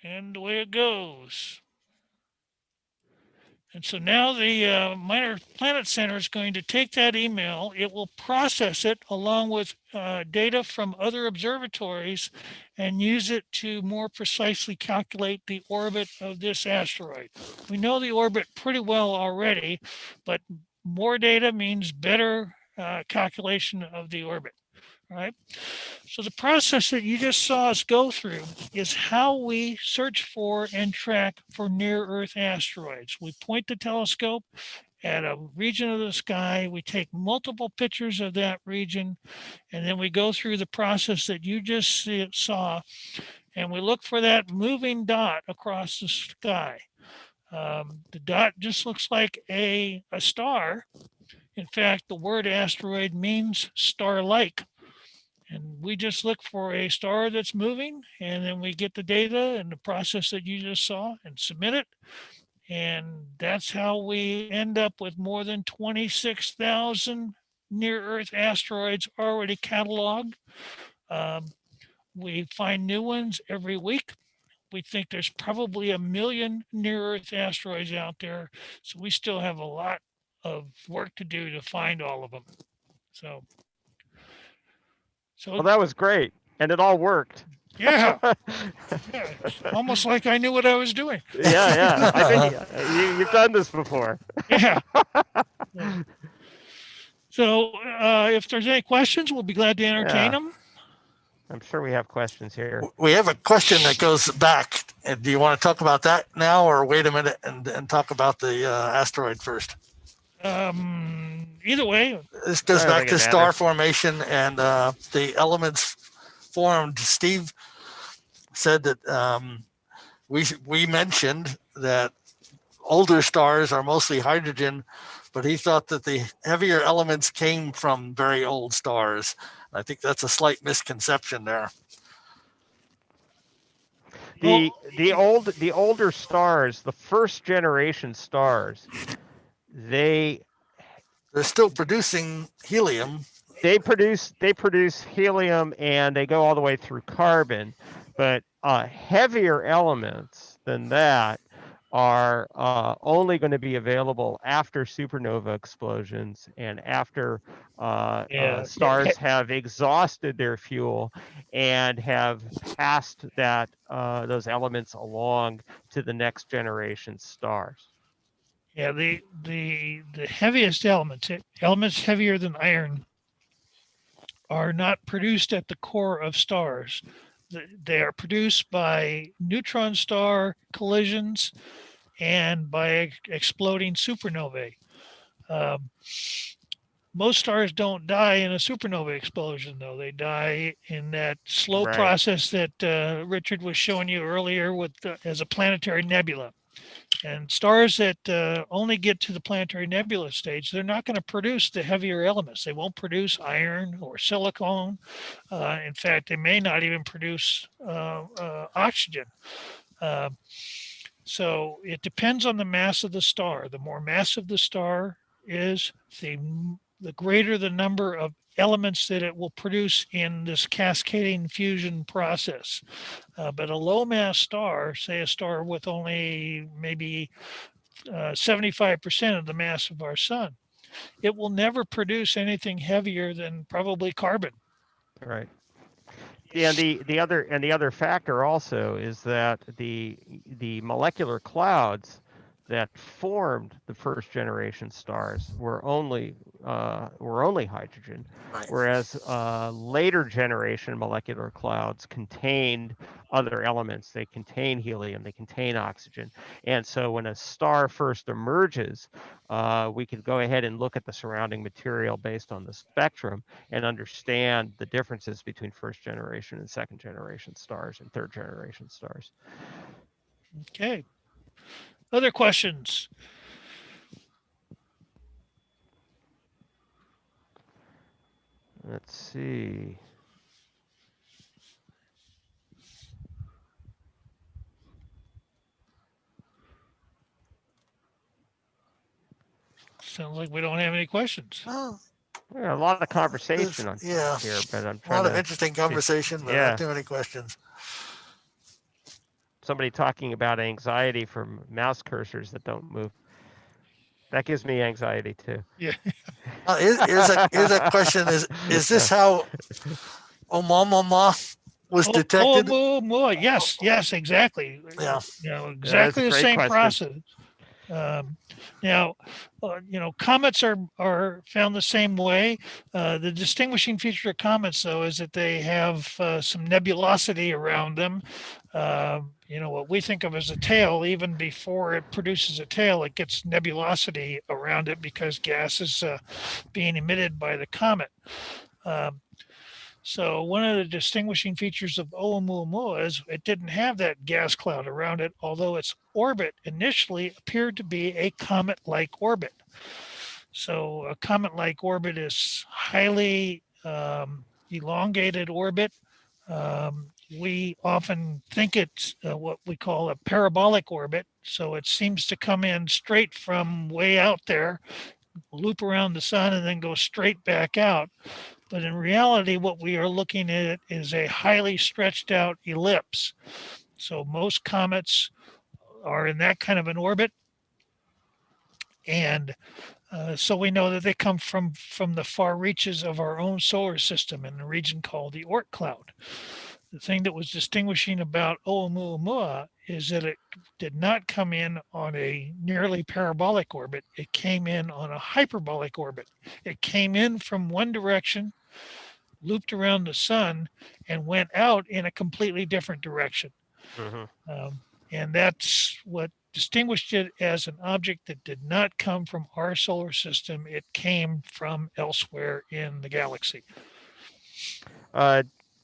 And away it goes. And so now the Minor Planet Center is going to take that email. It will process it along with data from other observatories and use it to more precisely calculate the orbit of this asteroid. We know the orbit pretty well already, but more data means better calculation of the orbit. All right. So the process that you just saw us go through is how we search for and track for near-Earth asteroids. We point the telescope at a region of the sky. We take multiple pictures of that region, and then we go through the process that you just saw, and we look for that moving dot across the sky. The dot just looks like a star. In fact, the word asteroid means star-like. And we just look for a star that's moving, and then we get the data and the process that you just saw and submit it. And that's how we end up with more than 26,000 near-Earth asteroids already cataloged. We find new ones every week. We think there's probably 1 million near-Earth asteroids out there. So we still have a lot of work to do to find all of them. So well, that was great, and it all worked. Yeah. Yeah. It's almost like I knew what I was doing. Yeah. I think you've done this before. Yeah. So if there's any questions, we'll be glad to entertain them. I'm sure we have questions here. We have a question that goes back. Do you want to talk about that now, or wait a minute and talk about the asteroid first? Either way. This goes back to star formation and the elements formed. Steve said that we mentioned that older stars are mostly hydrogen, but he thought that the heavier elements came from very old stars. I think that's a slight misconception there. The older stars, the first generation stars, they're still producing helium. They produce helium, and they go all the way through carbon, but heavier elements than that are only going to be available after supernova explosions and after stars have exhausted their fuel and have passed those elements along to the next generation stars. Yeah, the heaviest elements heavier than iron, are not produced at the core of stars. They are produced by neutron star collisions and by exploding supernovae. Most stars don't die in a supernova explosion, though. They die in that slow process that Richard was showing you earlier as a planetary nebula. And stars that only get to the planetary nebula stage, they're not going to produce the heavier elements. They won't produce iron or silicon. In fact, they may not even produce oxygen. So it depends on the mass of the star. The more massive the star is, the greater the number of elements that it will produce in this cascading fusion process. But a low mass star, say a star with only maybe 75% of the mass of our sun, it will never produce anything heavier than probably carbon. Right. And the other factor also is that the molecular clouds that formed the first generation stars were only hydrogen, whereas later generation molecular clouds contained other elements. They contain helium, they contain oxygen, and so when a star first emerges, we could go ahead and look at the surrounding material based on the spectrum and understand the differences between first generation and second generation stars and third generation stars. Okay. Other questions? Let's see. Sounds like we don't have any questions. Oh, yeah, a lot of conversation on here, but I'm trying a lot of interesting conversation, but not too many questions. Somebody talking about anxiety from mouse cursors that don't move. That gives me anxiety too. Yeah. Here's a question: Is this how Oumuamua was detected? Oumuamua, yes, exactly. Yeah. Exactly the same process. Now, comets are found the same way. The distinguishing feature of comets, though, is that they have some nebulosity around them. What we think of as a tail, even before it produces a tail, it gets nebulosity around it because gas is being emitted by the comet. So one of the distinguishing features of Oumuamua is it didn't have that gas cloud around it, although its orbit initially appeared to be a comet-like orbit. So a comet-like orbit is highly elongated orbit. We often think it's what we call a parabolic orbit. So it seems to come in straight from way out there, loop around the sun, and then go straight back out. But in reality, what we are looking at is a highly stretched out ellipse. So most comets are in that kind of an orbit. And so we know that they come from the far reaches of our own solar system in a region called the Oort cloud. The thing that was distinguishing about Oumuamua is that it did not come in on a nearly parabolic orbit. It came in on a hyperbolic orbit. It came in from one direction, looped around the sun, and went out in a completely different direction. And that's what distinguished it as an object that did not come from our solar system. It came from elsewhere in the galaxy.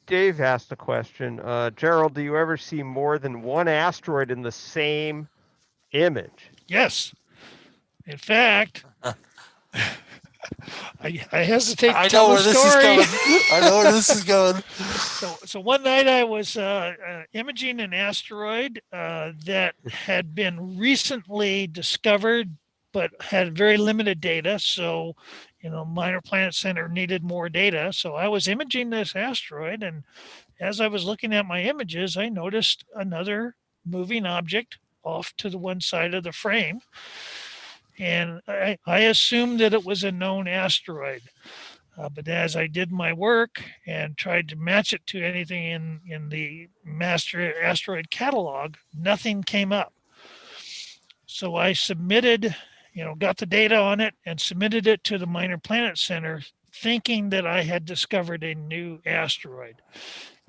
Dave asked a question. Gerald, do you ever see more than one asteroid in the same image? Yes. In fact, I hesitate to I tell know the where this story. is going. I know where this is going. So one night I was imaging an asteroid that had been recently discovered, but had very limited data. So, Minor Planet Center needed more data. So I was imaging this asteroid, and as I was looking at my images, I noticed another moving object off to the one side of the frame. And I assumed that it was a known asteroid. But as I did my work and tried to match it to anything in the master asteroid catalog, nothing came up. So I submitted, got the data on it and submitted it to the Minor Planet Center, thinking that I had discovered a new asteroid.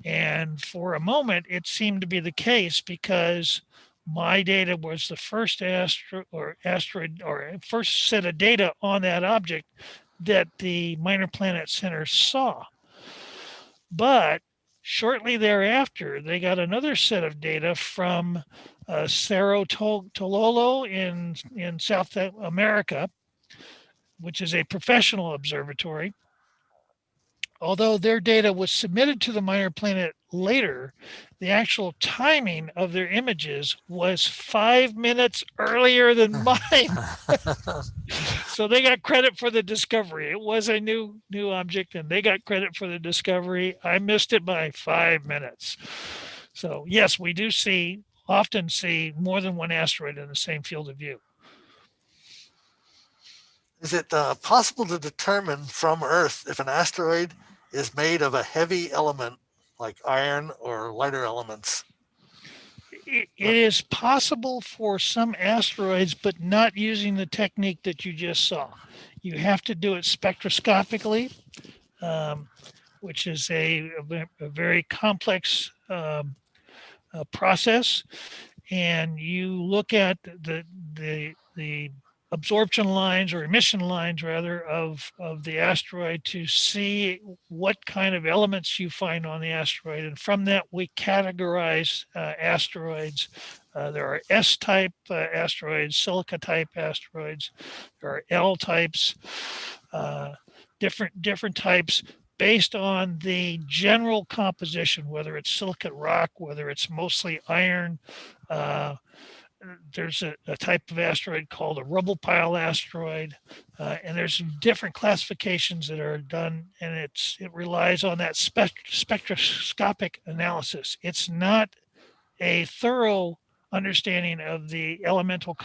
And for a moment, it seemed to be the case because my data was the first asteroid or first set of data on that object that the Minor Planet Center saw. But shortly thereafter, they got another set of data from Cerro Tololo in South America, which is a professional observatory. Although their data was submitted to the Minor Planet later, the actual timing of their images was 5 minutes earlier than mine. So they got credit for the discovery. It was a new object, and they got credit for the discovery. I missed it by 5 minutes. So yes, we do often see more than one asteroid in the same field of view. Is it possible to determine from Earth if an asteroid is made of a heavy element like iron or lighter elements? It is possible for some asteroids, but not using the technique that you just saw. You have to do it spectroscopically, which is a very complex process. And you look at the absorption lines or emission lines rather of the asteroid to see what kind of elements you find on the asteroid. And from that, we categorize asteroids. There are S-type asteroids, silica-type asteroids. There are L-types, different types based on the general composition, whether it's silicate rock, whether it's mostly iron. There's a type of asteroid called a rubble pile asteroid, and there's some different classifications that are done, and it relies on that spectroscopic analysis. It's not a thorough understanding of the elemental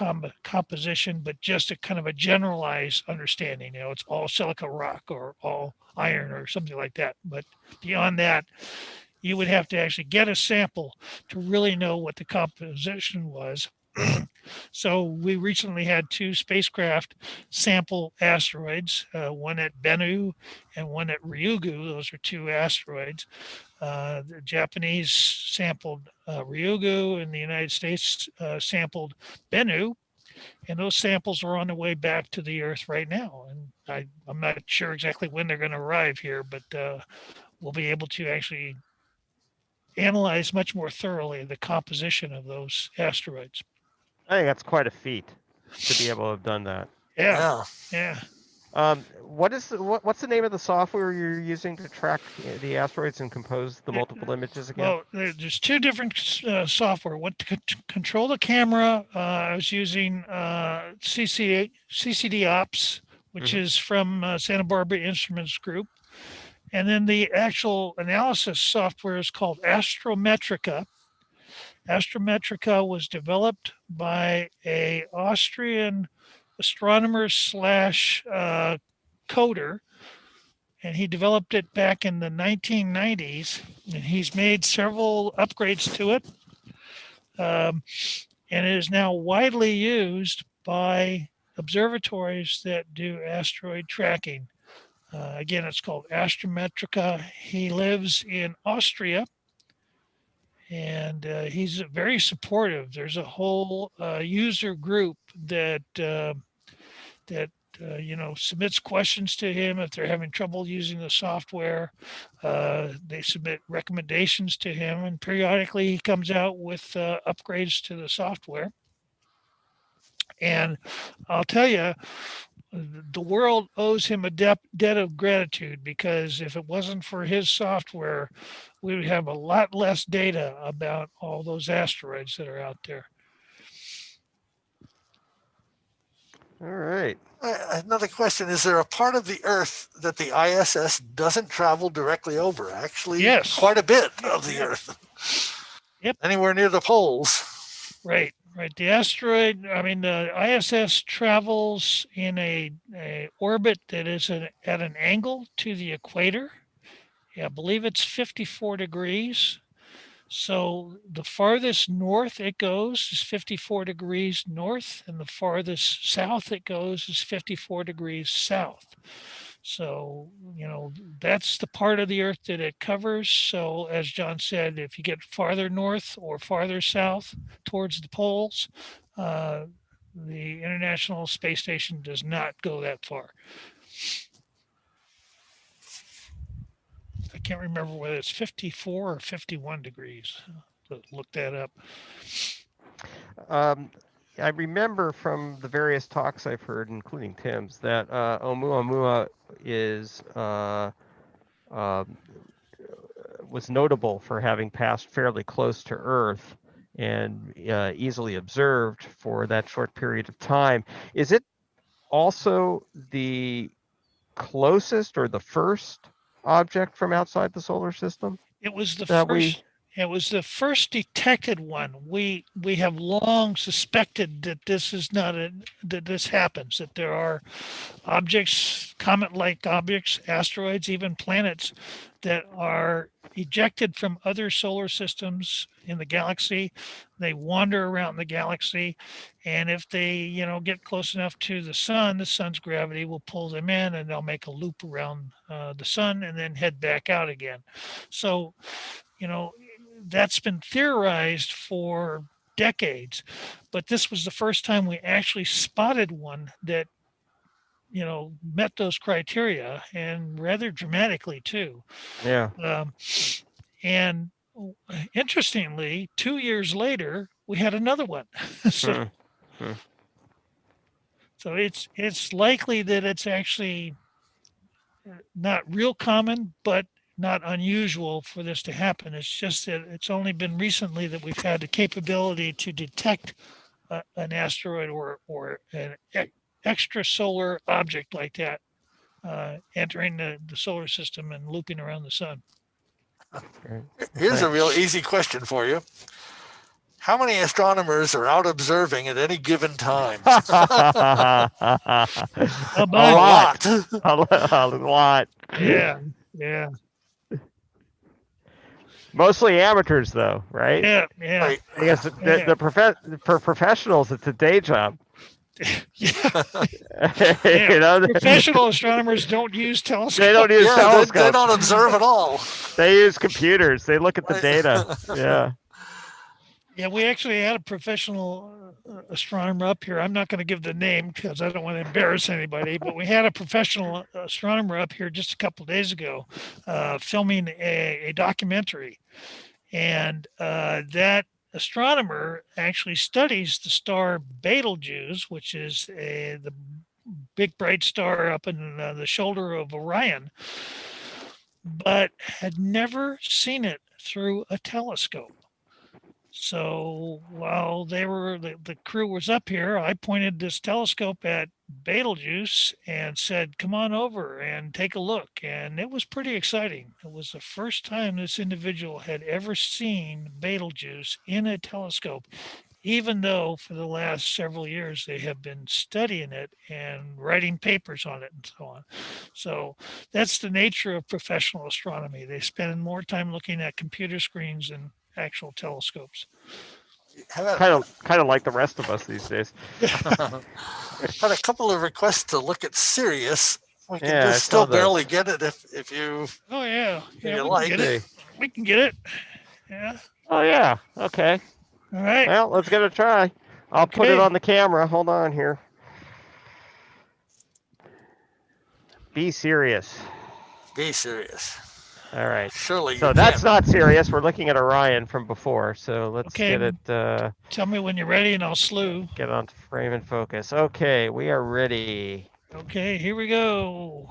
composition, but just a kind of a generalized understanding. It's all silica rock or all iron or something like that. But beyond that, you would have to actually get a sample to really know what the composition was. So we recently had 2 spacecraft sample asteroids, one at Bennu and one at Ryugu. Those are 2 asteroids. The Japanese sampled Ryugu, and the United States sampled Bennu. And those samples are on the way back to the Earth right now. And I'm not sure exactly when they're going to arrive here, but we'll be able to actually analyze much more thoroughly the composition of those asteroids. I think that's quite a feat to be able to have done that. Yeah. What's the name of the software you're using to track the asteroids and compose the multiple images again? Well, there's 2 different software. One to control the camera, I was using CCD Ops, which is from Santa Barbara Instruments Group. And then the actual analysis software is called Astrometrica. Astrometrica was developed by a Austrian astronomer / coder and he developed it back in the 1990s, and he's made several upgrades to it. And it is now widely used by observatories that do asteroid tracking. Again, it's called Astrometrica. He lives in Austria, and he's very supportive. There's a whole user group that submits questions to him if they're having trouble using the software. They submit recommendations to him, and periodically he comes out with upgrades to the software. And I'll tell you, the world owes him a debt of gratitude, because if it wasn't for his software, we would have a lot less data about all those asteroids that are out there. All right. Another question, is there a part of the Earth that the ISS doesn't travel directly over? Actually, yes, quite a bit of the Earth. Yep. Anywhere near the poles. Right. The asteroid, the ISS travels in a orbit that is at an angle to the equator. Yeah, I believe it's 54 degrees. So the farthest north it goes is 54 degrees north, and the farthest south it goes is 54 degrees south. So, that's the part of the Earth that it covers. So, as John said, if you get farther north or farther south towards the poles, the International Space Station does not go that far. I can't remember whether it's 54 or 51 degrees. Look that up. I remember from the various talks I've heard, including Tim's, that Oumuamua was notable for having passed fairly close to Earth and easily observed for that short period of time. Is it also the closest or the first object from outside the solar system? It was the first. It was the first detected one. We have long suspected that this is not that this happens, that there are objects, comet-like objects, asteroids, even planets that are ejected from other solar systems in the galaxy. They wander around the galaxy, and if they, get close enough to the sun's gravity will pull them in, and they'll make a loop around the sun and then head back out again. So, that's been theorized for decades, but this was the first time we actually spotted one that, met those criteria, and rather dramatically too. Yeah. And interestingly, 2 years later, we had another one. So it's likely that it's actually not real common, but not unusual for this to happen. It's just that it's only been recently that we've had the capability to detect an asteroid or an extrasolar object like that entering the solar system and looping around the sun. Here's a real easy question for you. How many astronomers are out observing at any given time? A lot. A lot. Yeah. Mostly amateurs, though, right? Yeah. Right. I guess for professionals, it's a day job. Professional astronomers don't use telescopes. They don't use telescopes. They don't observe at all. They use computers. They look at the data. Yeah, we actually had a professional astronomer up here. I'm not going to give the name because I don't want to embarrass anybody, but we had a professional astronomer up here just a couple of days ago filming a documentary. And that astronomer actually studies the star Betelgeuse, which is the big bright star up in the shoulder of Orion, but had never seen it through a telescope. So while the crew was up here, I pointed this telescope at Betelgeuse and said, "Come on over and take a look." And it was pretty exciting. It was the first time this individual had ever seen Betelgeuse in a telescope. even though for the last several years they have been studying it and writing papers on it and so on. So that's the nature of professional astronomy. They spend more time looking at computer screens than actual telescopes. Kind of like the rest of us these days. Had a couple of requests to look at Sirius. We can Yeah, I just still saw those. barely get it if you. Oh yeah, you we like. can get it. We can get it. Yeah. Oh yeah. Okay. All right. Well, let's give it a try. I'll put it Okay. on the camera. Hold on here. Be serious. Be serious. All right. Surely. So that's not serious. We're looking at Orion from before. So let's Okay. get it. Tell me when you're ready and I'll slew. Get on frame and focus. Okay, we are ready. Okay, here we go.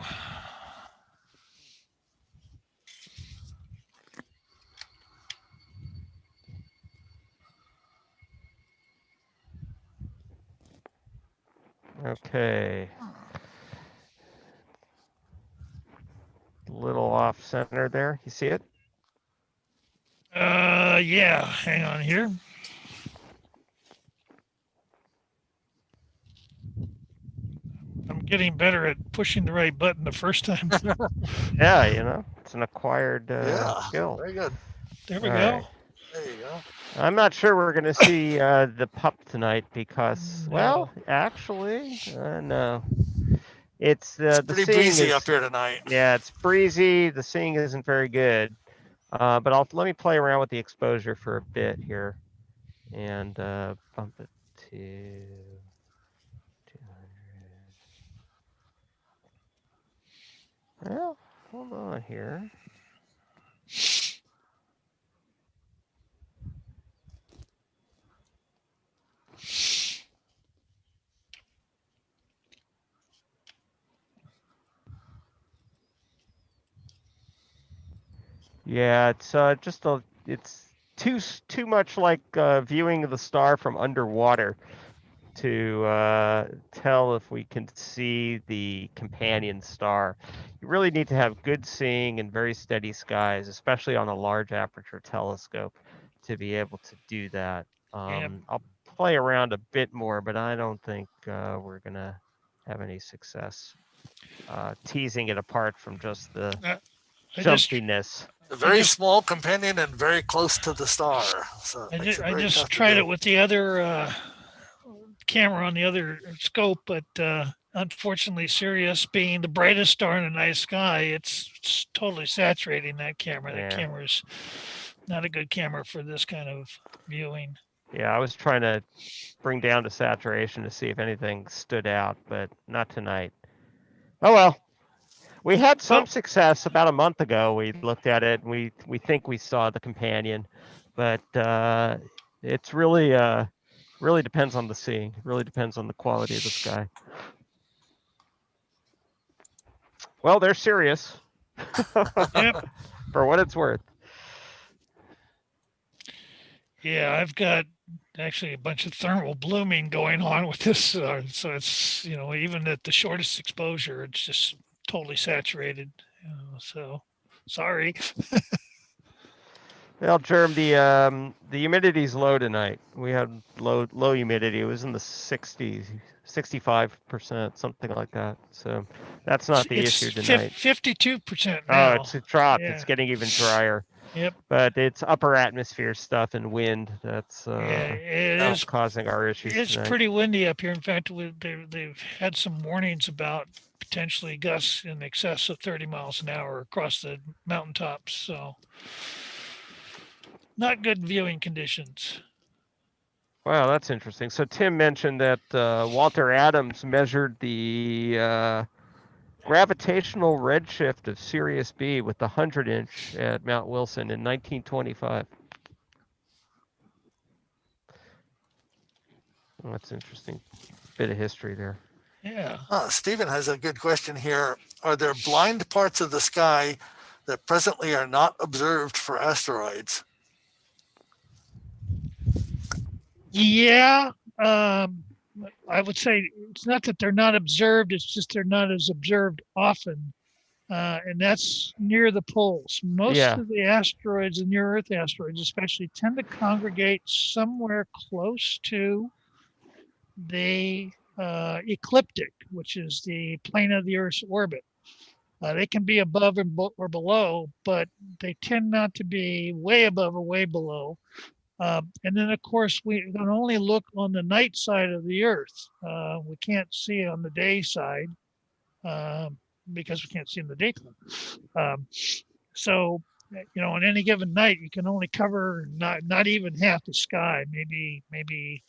Okay. A little off center there. You see it? Yeah, hang on here. I'm getting better at pushing the right button the first time. Yeah, you know, it's an acquired skill. Very good. There we All go. right. There you go. I'm not sure we're going to see the pup tonight because, No. well, actually, no. It's the Pretty seeing breezy is, up here tonight. Yeah, it's breezy. The seeing isn't very good. But let me play around with the exposure for a bit here and bump it to 200. Well, hold on here. Yeah, it's it's too much like viewing the star from underwater to tell if we can see the companion star. You really need to have good seeing and very steady skies, especially on a large aperture telescope, to be able to do that. Yep. I'll play around a bit more, but I don't think we're gonna have any success teasing it apart from just the jumpiness. A very small companion and very close to the star. So I just tried it with the other camera on the other scope, but unfortunately, Sirius being the brightest star in the night sky, it's totally saturating that camera. Yeah. That camera's not a good camera for this kind of viewing. Yeah, I was trying to bring down to saturation to see if anything stood out, but not tonight. Oh well. We had some success about a month ago. We looked at it and we think we saw the companion, but it's really depends on the seeing. It really depends on the quality of the sky. Well, they're serious. Yep. For what it's worth. Yeah, I've got actually a bunch of thermal blooming going on with this, so it's even at the shortest exposure, it's just totally saturated. So sorry. Well, Germ, the humidity's low tonight. We had low humidity. It was in the 60s, 65%, something like that. So that's not the issue tonight. 52% now. Oh, it's dropped. Yeah. It's getting even drier. Yep. But it's upper atmosphere stuff and wind that's is causing our issues. It's tonight. pretty windy up here. In fact, they've had some warnings about potentially gusts in excess of 30 miles an hour across the mountaintops. So not good viewing conditions. Wow, that's interesting. So Tim mentioned that Walter Adams measured the gravitational redshift of Sirius B with the 100-inch at Mount Wilson in 1925. Well, that's interesting. Bit of history there. Yeah. Stephen has a good question here. Are there blind parts of the sky that presently are not observed for asteroids? Yeah. I would say it's not that they're not observed, it's just they're not as observed often and that's near the poles. Most Yeah. of the asteroids, the near-Earth asteroids especially, tend to congregate somewhere close to the ecliptic, which is the plane of the Earth's orbit. They can be above or below, but they tend not to be way above or way below. And then, of course, we can only look on the night side of the Earth. We can't see on the day side because we can't see in the daytime. So, on any given night, you can only cover not even half the sky, maybe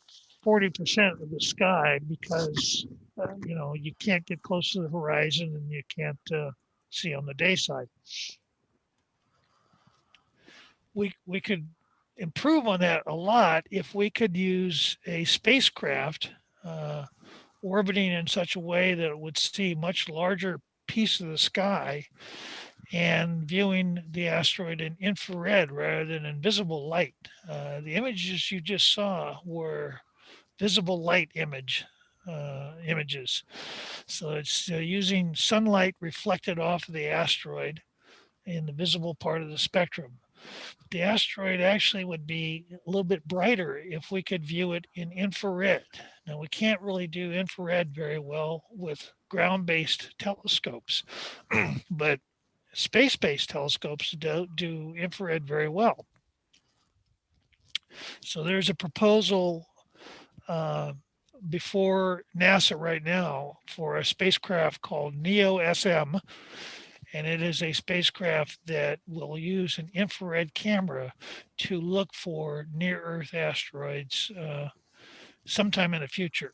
40% of the sky, because you can't get close to the horizon and you can't see on the day side. We could improve on that a lot if we could use a spacecraft orbiting in such a way that it would see much larger piece of the sky and viewing the asteroid in infrared rather than in visible light. The images you just saw were visible light images. So it's using sunlight reflected off of the asteroid in the visible part of the spectrum. The asteroid actually would be a little bit brighter if we could view it in infrared. Now, we can't really do infrared very well with ground-based telescopes, but space-based telescopes do infrared very well. So there's a proposal before NASA right now for a spacecraft called NEO-SM, and it is a spacecraft that will use an infrared camera to look for near-Earth asteroids sometime in the future.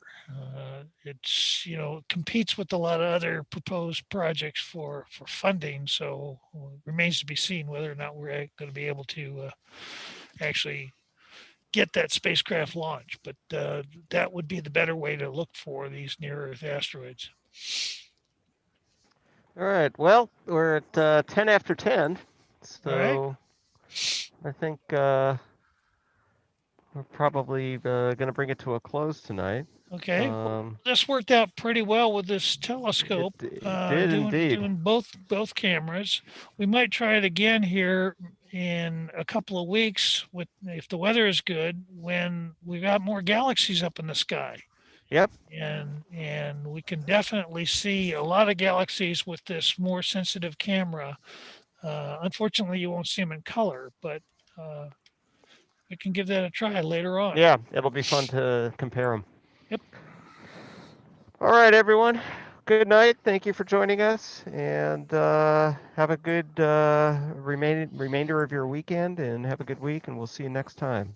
It's competes with a lot of other proposed projects for funding, so it remains to be seen whether or not we're going to be able to actually get that spacecraft launched. But that would be the better way to look for these near-Earth asteroids. All right. Well, we're at 10 after 10, so I think we're probably going to bring it to a close tonight. Okay. This worked out pretty well with this telescope. It did indeed. Doing both cameras. We might try it again here in a couple of weeks if the weather is good, when we've got more galaxies up in the sky. Yep. And we can definitely see a lot of galaxies with this more sensitive camera. Unfortunately, you won't see them in color, but we can give that a try later on. Yeah, it'll be fun to compare them. Yep. All right, everyone. Good night. Thank you for joining us, and have a good remainder of your weekend, and have a good week, and we'll see you next time.